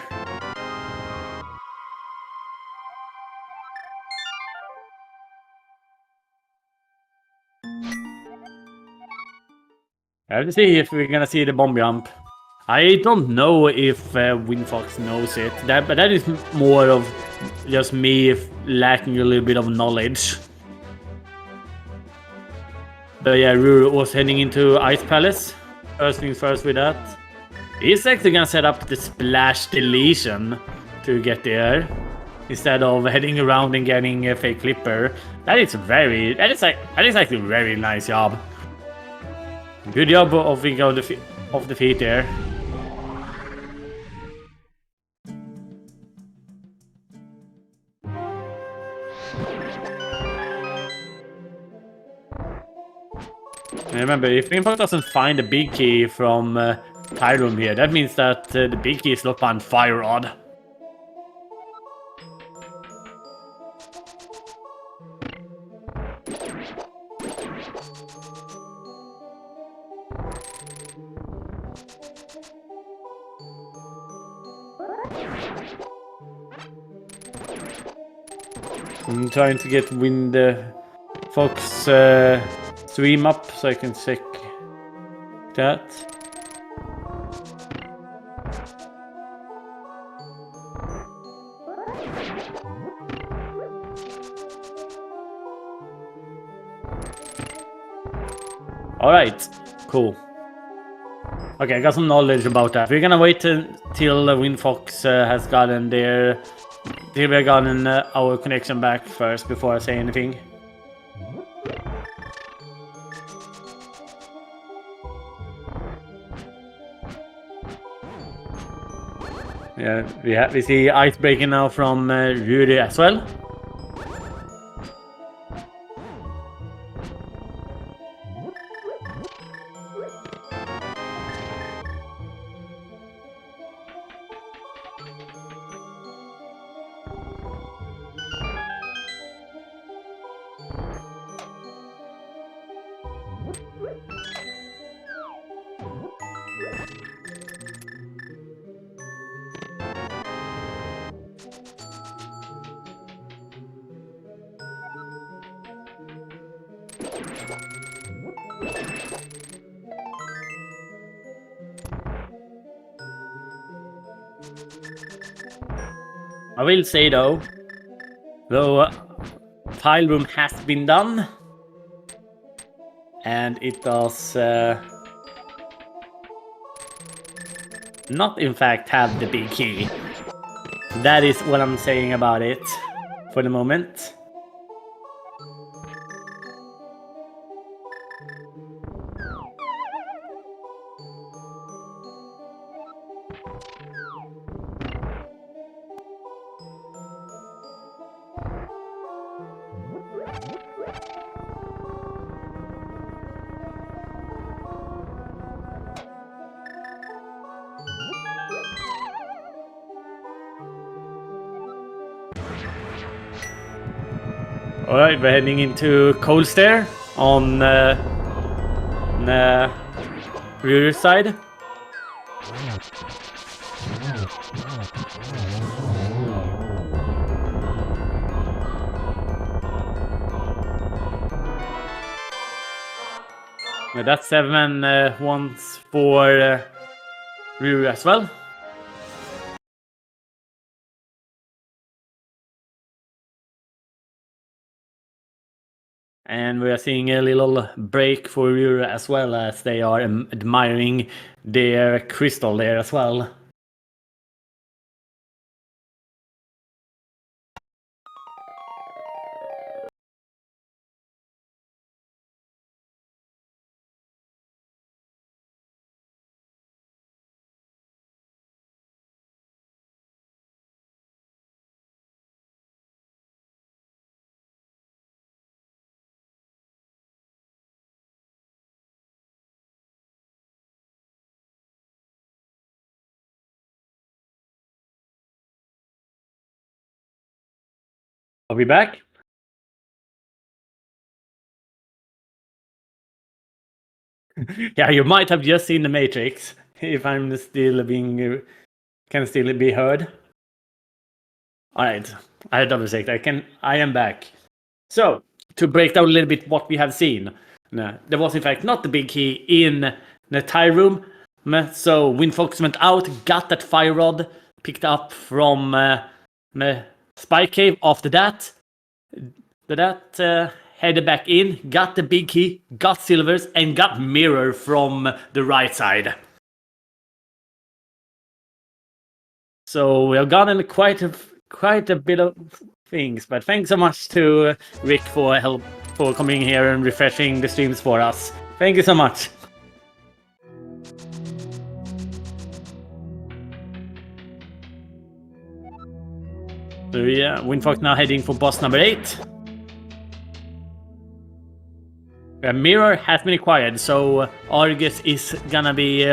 I have to see if we're gonna see the bomb jump. I don't know if WindFox knows it, but that is more of just me lacking a little bit of knowledge. But yeah, Ryry was heading into Ice Palace. First things first with that. He's actually gonna set up the splash deletion to get there, instead of heading around and getting a fake flipper. That is actually a very nice job. Good job of the feet there. And remember, if WindFox doesn't find the big key from Tile Room here, that means that the big key is locked behind Fire Rod. I'm trying to get WindFox stream up so I can check that. All right, cool. Okay, I got some knowledge about that. We're gonna wait till WindFox has gotten their... Till we've gotten our connection back first before I say anything. Yeah, we see ice breaking now from Ryry as well. I will say though file room has been done, and it does not in fact have the big key. That is what I'm saying about it for the moment. Alright, we're heading into Cold Stair on the rear side. That's 7 once for rear as well. And we are seeing a little break for Ryry as well, as they are admiring their crystal there as well. Are we back? Yeah, you might have just seen the Matrix, if I'm still being... can still be heard. Alright, I double checked. I am back. So, to break down a little bit what we have seen. There was in fact not the big key in the tire room. So WindFox went out, got that fire rod, picked up from Spike Cave. After that, headed back in, got the big key, got silvers, and got mirror from the right side. So we have gotten quite a bit of things, but thanks so much to Rick for coming here and refreshing the streams for us. Thank you so much. So yeah, WindFox now heading for boss number 8. A mirror has been acquired, so Argus is gonna be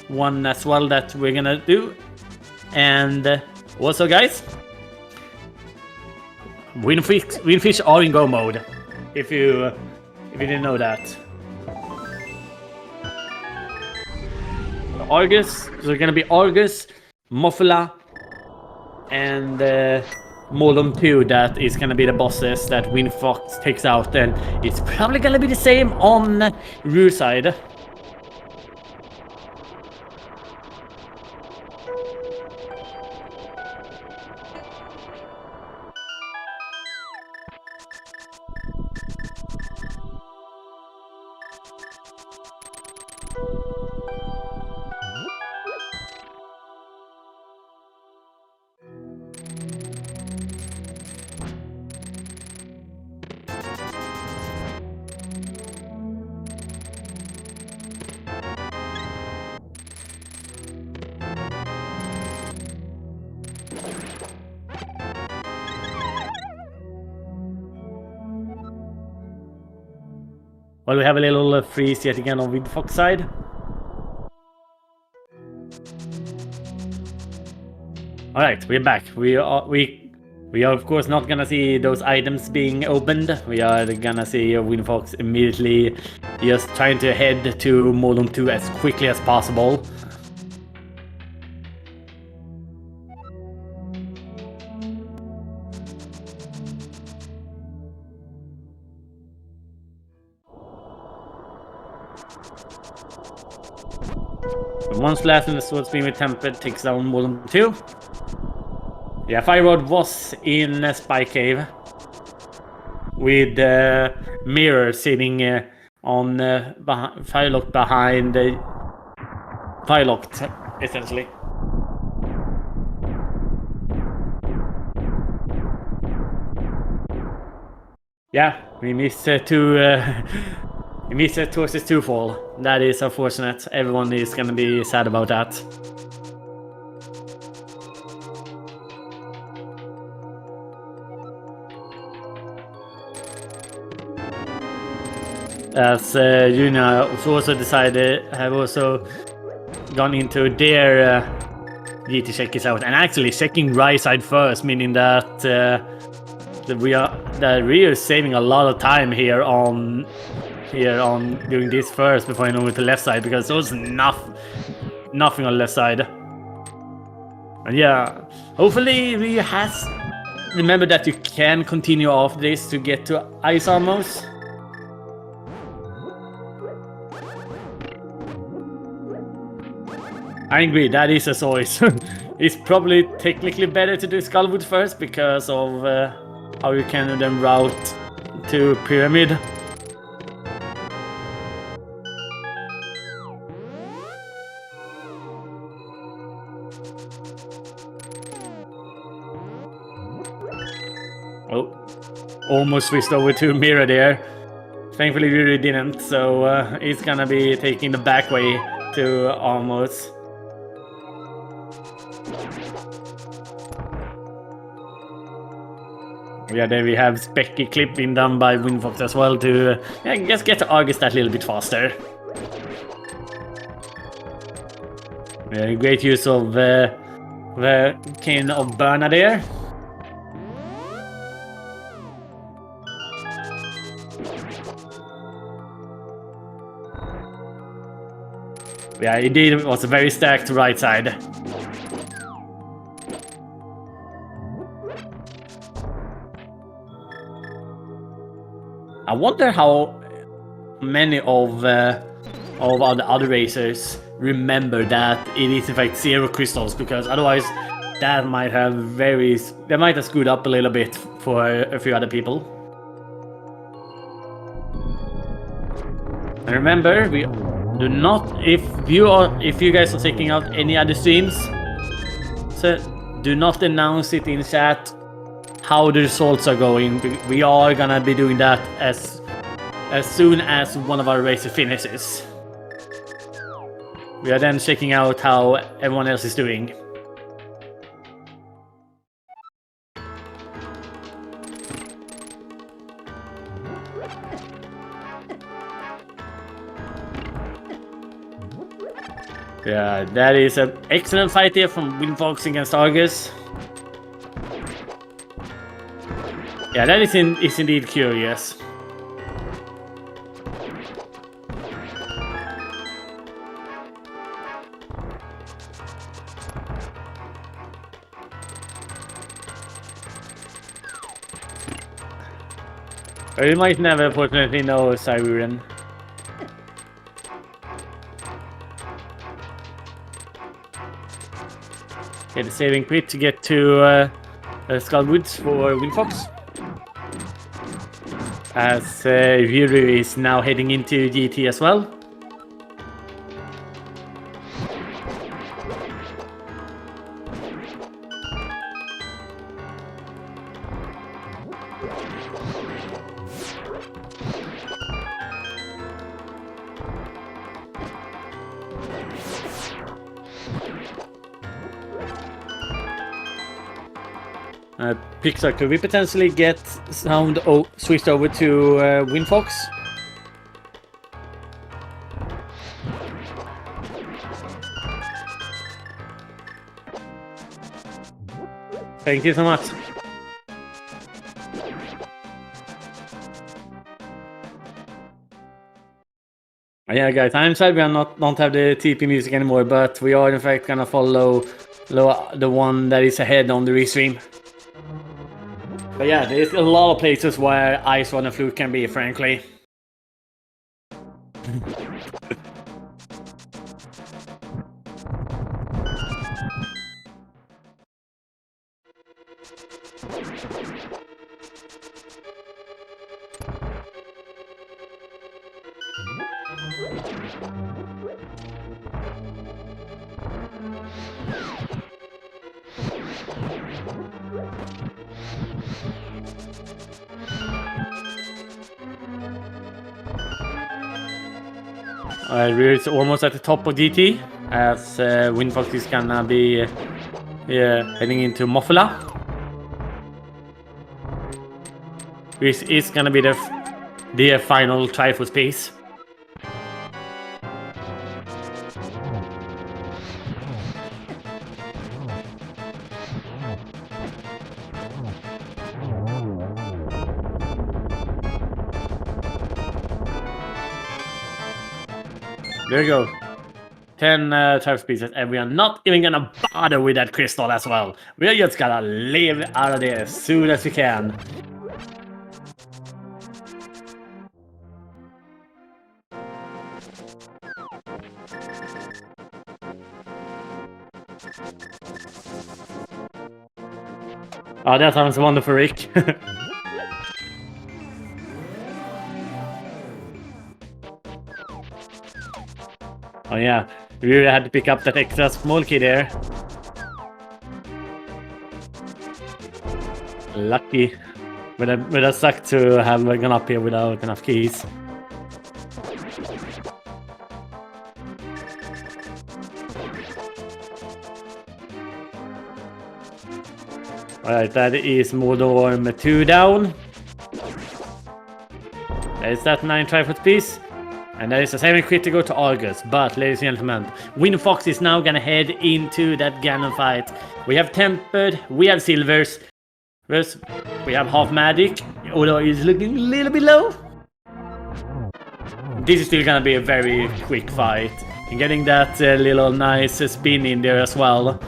one as well that we're gonna do. And also guys, Windfish are in go mode, if you didn't know that. Argus, so it's gonna be Argus, Moffula, and Molom 2 that is gonna be the bosses that WindFox takes out, and it's probably gonna be the same on rear side. Well, we have a little freeze yet again on WindFox side. Alright, we're back. We are of course not gonna see those items being opened. We are gonna see WindFox immediately just trying to head to Modem 2 as quickly as possible. One blast in the sword speed with Tempered takes down Modem 2. Yeah, Fire Rod was in a Spy Cave with Mirror sitting on Firelock behind the Firelocked, essentially. Yeah, we missed we missed Torsus 2 fall. That is unfortunate. Everyone is gonna be sad about that. As Juna also decided, have also gone into their GT check out, and actually checking right side first, meaning that we are saving a lot of time here on doing this first before I know with the left side, because there was nothing on left side. And yeah, hopefully Ryu has remember that you can continue after this to get to ice armors. I agree, that is as always. It's probably technically better to do Skullwood first because of how you can then route to Pyramid. Oh, almost switched over to Mirror there. Thankfully Ryry didn't, so he's gonna be taking the back way to almost. Yeah, there we have Specky clip being done by WindFox as well to just get to Argus that little bit faster. Yeah, great use of the King of Berna there. Yeah, indeed, it was a very stacked right side. I wonder how many of the other racers remember that it is in fact 0 crystals, because otherwise that might have screwed up a little bit for a few other people. And remember, we do not, if you guys are checking out any other streams, so do not announce it in chat how the results are going. We are gonna be doing that as soon as one of our races finishes. We are then checking out how everyone else is doing. Yeah, that is an excellent fight here from WindFox against Argus. Yeah, that is indeed curious. Or you might never fortunately know Cyruren. Okay, the saving quit to get to Skullwoods for WindFox. As Ryry is now heading into GT as well. Pixar, could we potentially get sound switched over to WindFox? Thank you so much. Yeah, guys, I'm sad we are don't have the TP music anymore, but we are in fact gonna follow the one that is ahead on the restream. But yeah, there's a lot of places where Ice Run and Flute can be, frankly. We're almost at the top of GT, as WindFox is gonna be heading into Moffala, which is gonna be the final try for space. There you go. 10 type species, and we are not even gonna bother with that crystal as well. We are just gonna leave out of there as soon as we can. Oh, that sounds wonderful, Rick. Oh yeah, we really had to pick up that extra small key there. Lucky. Would have sucked to have gone up here without enough keys. Alright, that is Modorm 2 down. There's that 9 Trifoot piece. And there is a 7 crit to go to Argus. But, ladies and gentlemen, WindFox is now gonna head into that Ganon fight. We have Tempered, we have Silvers. We have half magic, although he's looking a little bit low. This is still gonna be a very quick fight. And getting that little nice spin in there as well.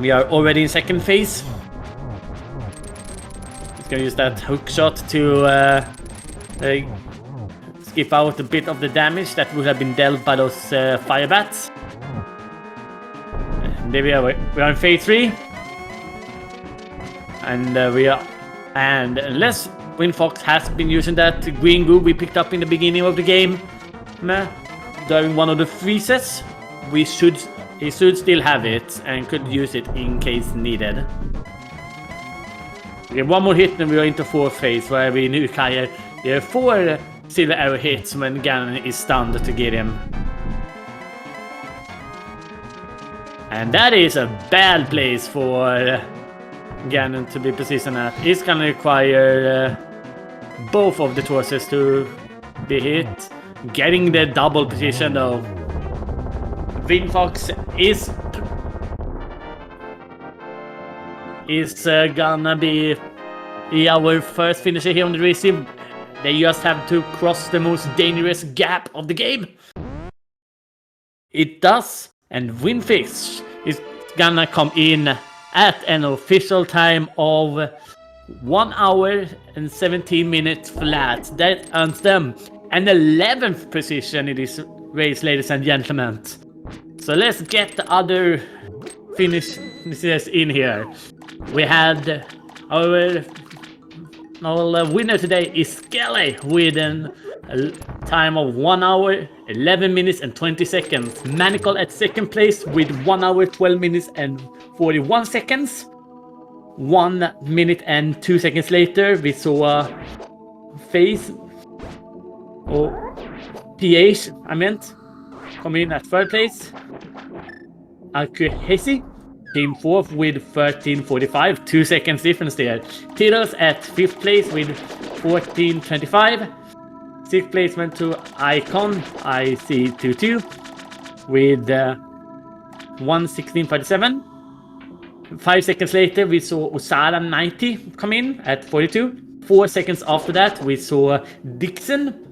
We are already in second phase. Just gonna use that hook shot to skip out a bit of the damage that would have been dealt by those fire bats. And there we are in phase 3. And and unless WindFox has been using that green goo we picked up in the beginning of the game during one of the freezes, he should still have it and could use it in case needed. We get one more hit and we are into 4th phase, where we require 4 silver arrow hits when Ganon is stunned to get him. And that is a bad place for Ganon to be positioned at. It's gonna require both of the torsos to be hit. Getting the double position though. WindFox is gonna be our first finisher here on the racing. They just have to cross the most dangerous gap of the game. It does, and WindFox is gonna come in at an official time of 1 hour and 17 minutes flat. That earns them an 11th position in this race, ladies and gentlemen. So let's get the other finishers in here. We had our winner today is Skelly with a time of 1 hour, 11 minutes and 20 seconds. Manacle at second place with 1 hour, 12 minutes and 41 seconds. 1 minute and 2 seconds later, we saw Phase, or PH, come in at 3rd place. Akuhesi came 4th with 13:45, 2 seconds difference there. Tiddles at 5th place with 14:25. 6th place went to Icon IC22 with 1:16:47. 5 seconds later, we saw Usara 90 come in at 42. 4 seconds after that, we saw Dixon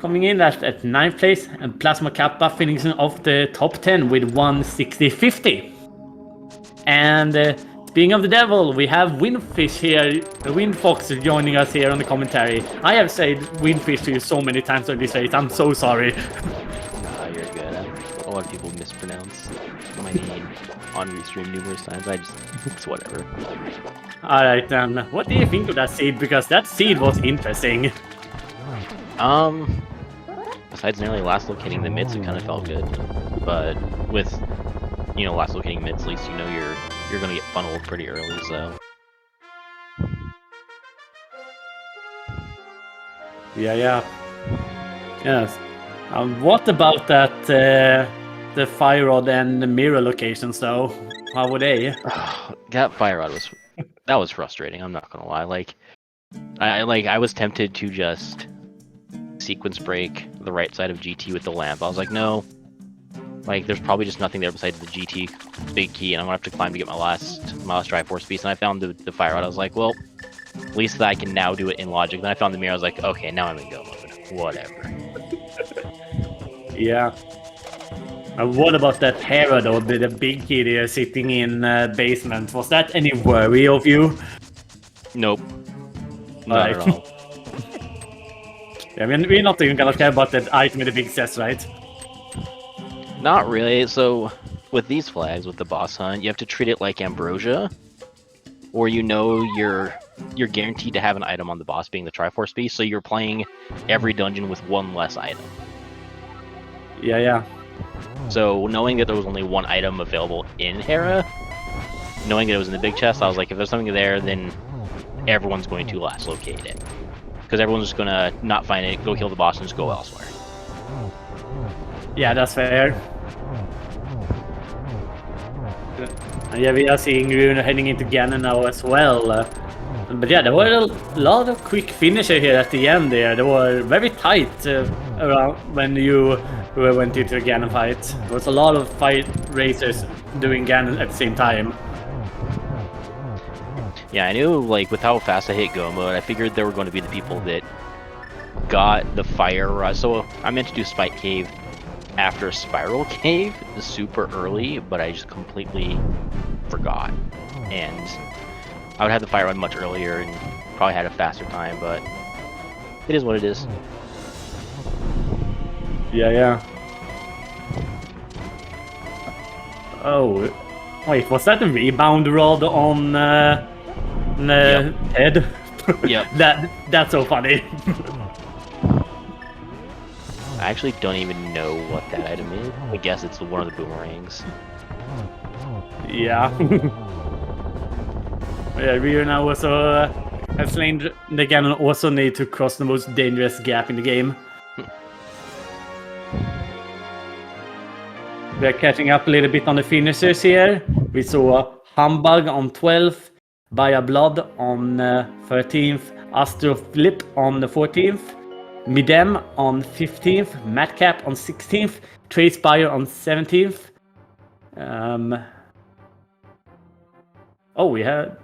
coming in at 9th place, and Plasma Kappa finishing off the top 10 with 160.50. And speaking of the devil, we have Windfish here, WindFox joining us here on the commentary. I have said Windfish to you so many times on this race, I'm so sorry. You're good. A lot of people mispronounce my name on restream numerous times. It's whatever. Alright then, what do you think of that seed? Because that seed was interesting. Besides nearly last locating the mids, it kind of felt good. But with, last locating mids, at least you know you're gonna get funneled pretty early, so. Yeah. Yes. What about that, the Fire Rod and the Mirror locations though? How were they? That Fire Rod was frustrating, I'm not gonna lie. I was tempted to just sequence break the right side of GT with the lamp. I was like, no. There's probably just nothing there besides the GT big key, and I'm gonna have to climb to get my last Triforce piece. And I found the Fire Rod. I was like, well, at least I can now do it in logic. Then I found the mirror. I was like, okay, now I'm in go mode. Whatever. Yeah. What about that Hera though? The big key there sitting in basement. Was that any worry of you? Nope. Not at all. Yeah, I mean, we're not even gonna care about that item with the big chest, right? Not really. So, with these flags, with the boss hunt, you have to treat it like Ambrosia, or you're guaranteed to have an item on the boss, being the Triforce piece. So you're playing every dungeon with one less item. Yeah. So knowing that there was only one item available in Hera, knowing that it was in the big chest, I was like, if there's something there, then everyone's going to last locate it. Because everyone's just gonna not find it, go kill the boss, and just go elsewhere. Yeah, that's fair. And yeah, we are seeing Rune heading into Ganon now as well. But yeah, there were a lot of quick finisher here at the end there. They were very tight around when you went into a Ganon fight. There was a lot of fight racers doing Ganon at the same time. Yeah, I knew, with how fast I hit go mode, I figured there were going to be the people that got the Fire Rod. So I meant to do Spike Cave after Spiral Cave super early, but I just completely forgot. And I would have the Fire Rod much earlier and probably had a faster time, but it is what it is. Yeah. Oh, wait, was that a rebound rod on head? Yep. That's so funny. I actually don't even know what that item is. I guess it's one of the boomerangs. Yeah. Yeah, we are now also have slain the Ganon, also need to cross the most dangerous gap in the game. We are catching up a little bit on the finishers here. We saw Humbug on 12th, Baya Blood on 13th, Astro Flip on the 14th, Midem on 15th, Madcap on 16th, Tracespire on 17th. Oh, we had...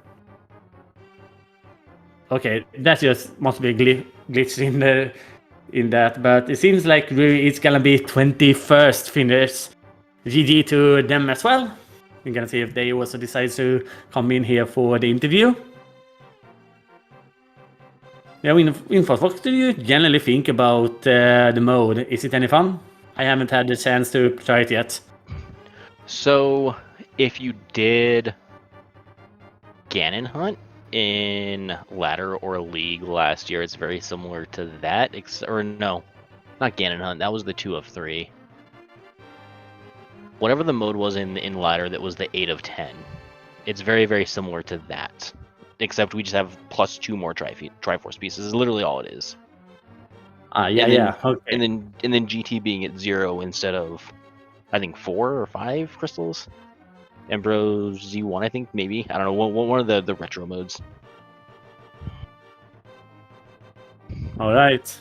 Okay, that just must be a glitch in that, but it seems like it's gonna be 21st finish. GG to them as well. We're gonna see if they also decide to come in here for the interview. Yeah, WindFox, what do you generally think about the mode? Is it any fun? I haven't had the chance to try it yet. So, if you did Ganon Hunt in Ladder or League last year, it's very similar to that. Or no, not Ganon Hunt. That was the 2 of 3. Whatever the mode was in Ladder, that was the 8 of 10. It's very, very similar to that, except we just have plus 2 more Triforce pieces. Is literally all it is. Yeah. Okay. And then GT being at 0 instead of, I think, 4 or 5 crystals. Embro Z1, I think, maybe. I don't know, one of the retro modes. Alright.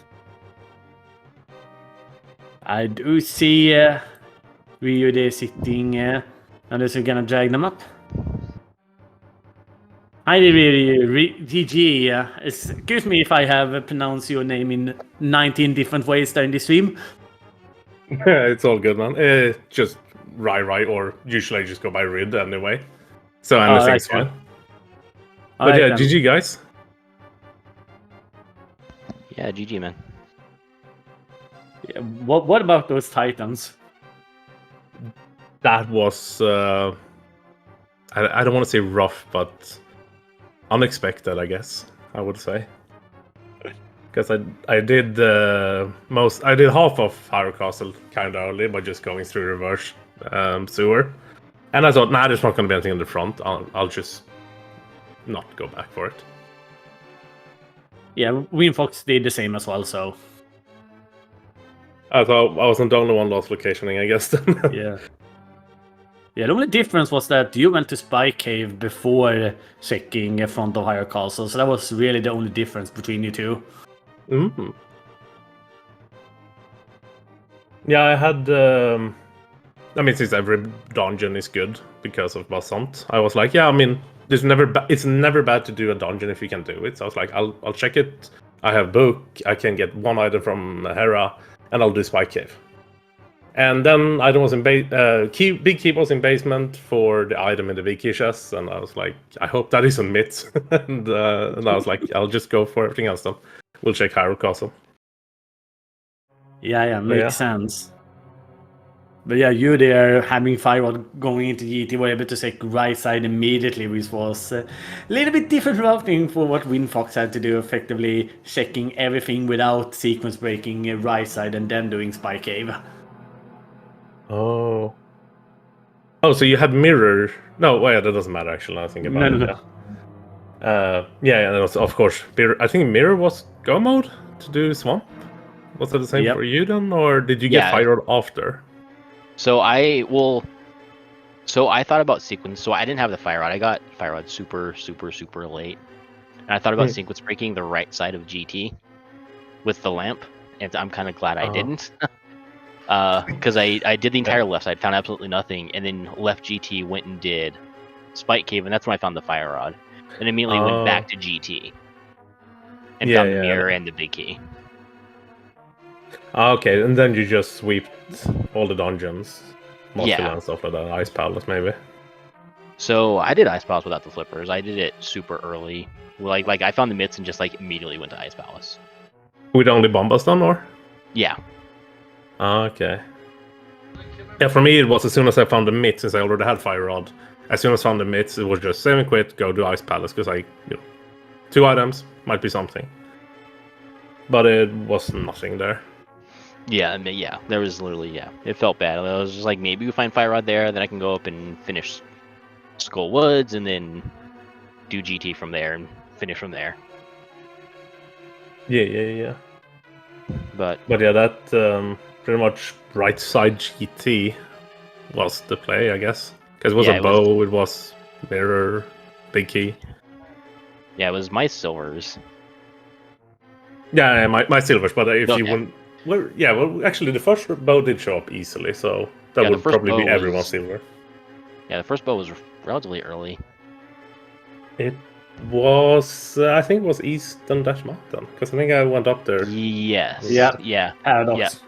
I do see Ryu there sitting, and is gonna drag them up. Hi, Ryry. GG. Excuse me if I have pronounced your name in 19 different ways during the stream. It's all good, man. Just Ryry, or usually I just go by Rid anyway. So anything's Alright, fine. But Alright yeah, then. GG guys. Yeah, GG, man. Yeah, what about those Titans? That was I don't want to say rough, but unexpected, I guess I would say. Because I did half of Hyrule Castle kind of early by just going through reverse sewer, and I thought, nah, there's not going to be anything in the front. I'll just not go back for it. Yeah, WindFox did the same as well, so I thought I wasn't the only one lost locationing, I guess. Then. yeah. Yeah, the only difference was that you went to Spy Cave before checking front of Hyrule Castle, so that was really the only difference between you two. Mm-hmm. Yeah, I had. I mean, since every dungeon is good because of boss hunt, I was like, yeah, I mean, it's never bad to do a dungeon if you can do it. So I was like, I'll check it. I have book. I can get one item from Hera, and I'll do Spy Cave. And then item was in big key was in basement for the item in the Viki chest, and I was like, I hope that isn't myth. and I was like, I'll just go for everything else then. We'll check Hyrule Castle. Yeah, makes sense. But yeah, you there having Firewall going into GT were able to check right side immediately, which was a little bit different routing for what WindFox had to do, effectively checking everything without sequence breaking right side and then doing Spy Cave. Oh, so you had mirror? No, wait, that doesn't matter actually. Now I think about it. No. Yeah, and of course, I think mirror was go mode to do swamp. Was that the same Yep. for you then, or did you get Firewall after? So I thought about sequence. So I didn't have the fire rod. I got fire rod super late, and I thought about sequence breaking the right side of GT with the lamp, and I'm kind of glad I didn't. Because I did the entire left side, found absolutely nothing, and then left GT, went and did Spike Cave, and that's when I found the fire rod, and immediately went back to GT and found the mirror and the big key. Okay, and then you just sweeped all the dungeons, Yeah, and stuff like that. Ice Palace, maybe. so I did Ice Palace without the flippers. I did it super early. Like I found the mitts and just like immediately went to Ice Palace. With only bombas done, or? Yeah. Okay. Yeah, for me it was as soon as I found the myth, since I already had Fire Rod. As soon as I found the myths, it was just save and quit, go to Ice Palace, because 2 items might be something. But it was nothing there. Yeah, there was literally, it felt bad. I was just like, maybe we find Fire Rod there, then I can go up and finish Skull Woods, and then do GT from there, and finish from there. Yeah. But yeah, that pretty much right side GT was the play, I guess. Because it was a bow, it was mirror, big key. Yeah, it was my silvers. Yeah, my silvers, but if you wouldn't... Well, actually, the first bow did show up easily, so that would probably be everyone's silver. Yeah, the first bow was relatively early. It was... I think it was Eastern Dash Mountain, because I think I went up there. Yes. Yeah. Paradox.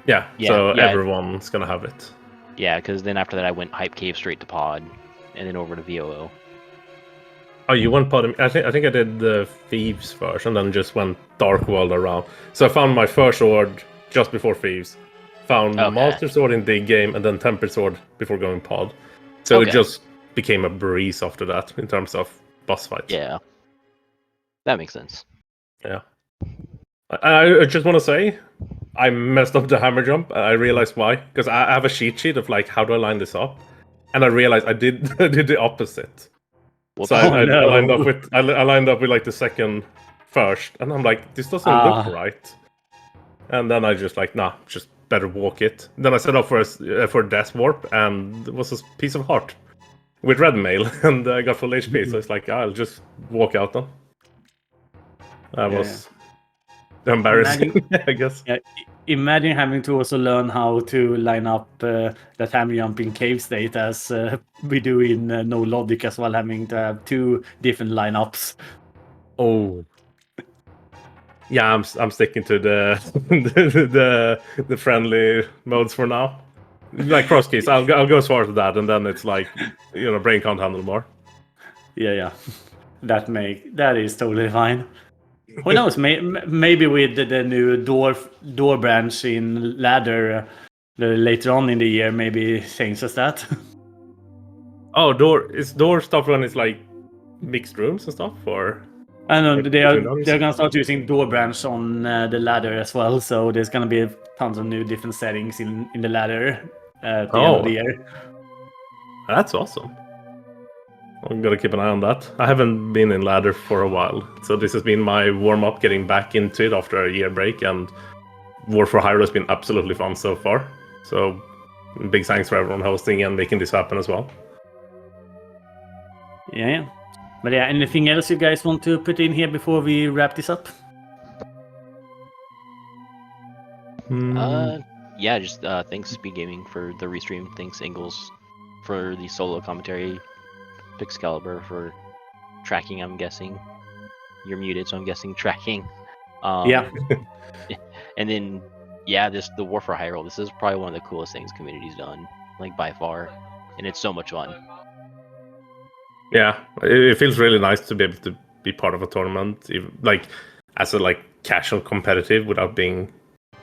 Yeah, so everyone's gonna have it. Yeah, because then after that I went Hype Cave straight to Pod, and then over to VOO. Oh, you went Pod? I think I did the Thieves first, and then just went Dark World around. So I found my first sword just before Thieves. Found Master Sword in Dig Game, and then Tempered Sword before going Pod. So it just became a breeze after that, in terms of boss fights. Yeah. That makes sense. Yeah. I just want to say, I messed up the hammer jump. I realized why. Because I have a cheat sheet of like, how do I line this up? And I realized I did the opposite. So I lined up with like the second first, and I'm like, this doesn't look right. And then I just like, nah, just better walk it. Then I set up for Death Warp, and it was a piece of heart with red mail, and I got full HP. So it's like, I'll just walk out then. That was embarrassing, I guess. Yeah, imagine having to also learn how to line up that hammer jump in cave state as we do in No Logic as well, having to have 2 different lineups. Oh. Yeah, I'm sticking to the the friendly modes for now. Like cross keys, I'll go as far as that, and then it's like, brain can't handle more. Yeah. That is totally fine. Who knows? Maybe with the new door branch in ladder later on in the year, maybe changes that. Oh, is door stuff when it's like mixed rooms and stuff, or? I know Like, they're between those? gonna start using door branch on the ladder as well, so there's gonna be tons of new different settings in the ladder at the end of the year. That's awesome. I'm gonna keep an eye on that. I haven't been in ladder for a while, so this has been my warm up getting back into it after a year break, and War for Hyrule has been absolutely fun so far. So big thanks for everyone hosting and making this happen as well. Yeah. But yeah, anything else you guys want to put in here before we wrap this up? Yeah, just thanks Speed Gaming for the restream. Thanks Ingles for the solo commentary. Excalibur for tracking. I'm guessing you're muted, so I'm guessing tracking. Yeah. And then just the War for Hyrule. This is probably one of the coolest things community's done, like by far, and it's so much fun. Yeah, it feels really nice to be able to be part of a tournament, like as a casual competitive without being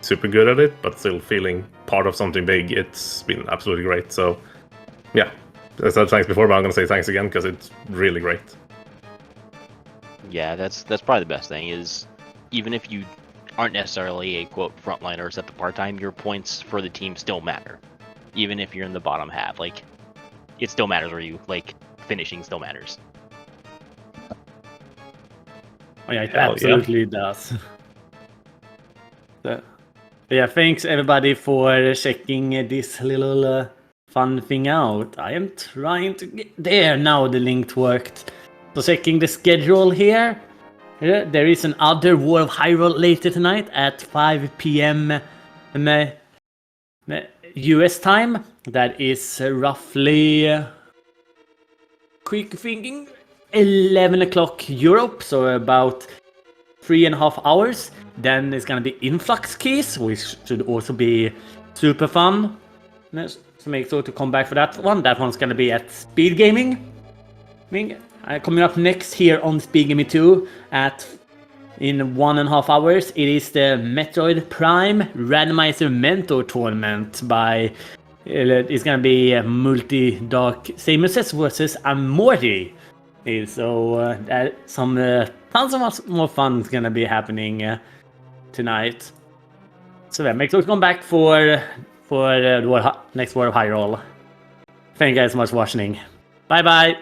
super good at it, but still feeling part of something big. It's been absolutely great. So yeah, I said thanks before, but I'm gonna say thanks again because it's really great. Yeah, that's probably the best thing is even if you aren't necessarily a quote frontliner or set the part time, your points for the team still matter. Even if you're in the bottom half, like it still matters where you finishing still matters. Oh yeah, it absolutely does. So, yeah, thanks everybody for checking this little fun thing out. I am trying to get there now. The link worked. So checking the schedule here. There is another War of Hyrule later tonight at 5 p.m. US time. That is roughly, quick thinking, 11 o'clock Europe, so about 3.5 hours. Then it's gonna be Influx Keys, which should also be super fun. So make sure to come back for that one. That one's gonna be at Speed Gaming. Coming up next here on Speed Gaming 2 in 1.5 hours, it is the Metroid Prime Randomizer Mentor Tournament by. It's gonna be Multi-Dark Samuses versus Amorti. So tons of more fun is gonna be happening tonight. So yeah, make sure to come back for the next War of Hyrule. Thank you guys so much for watching. Bye bye.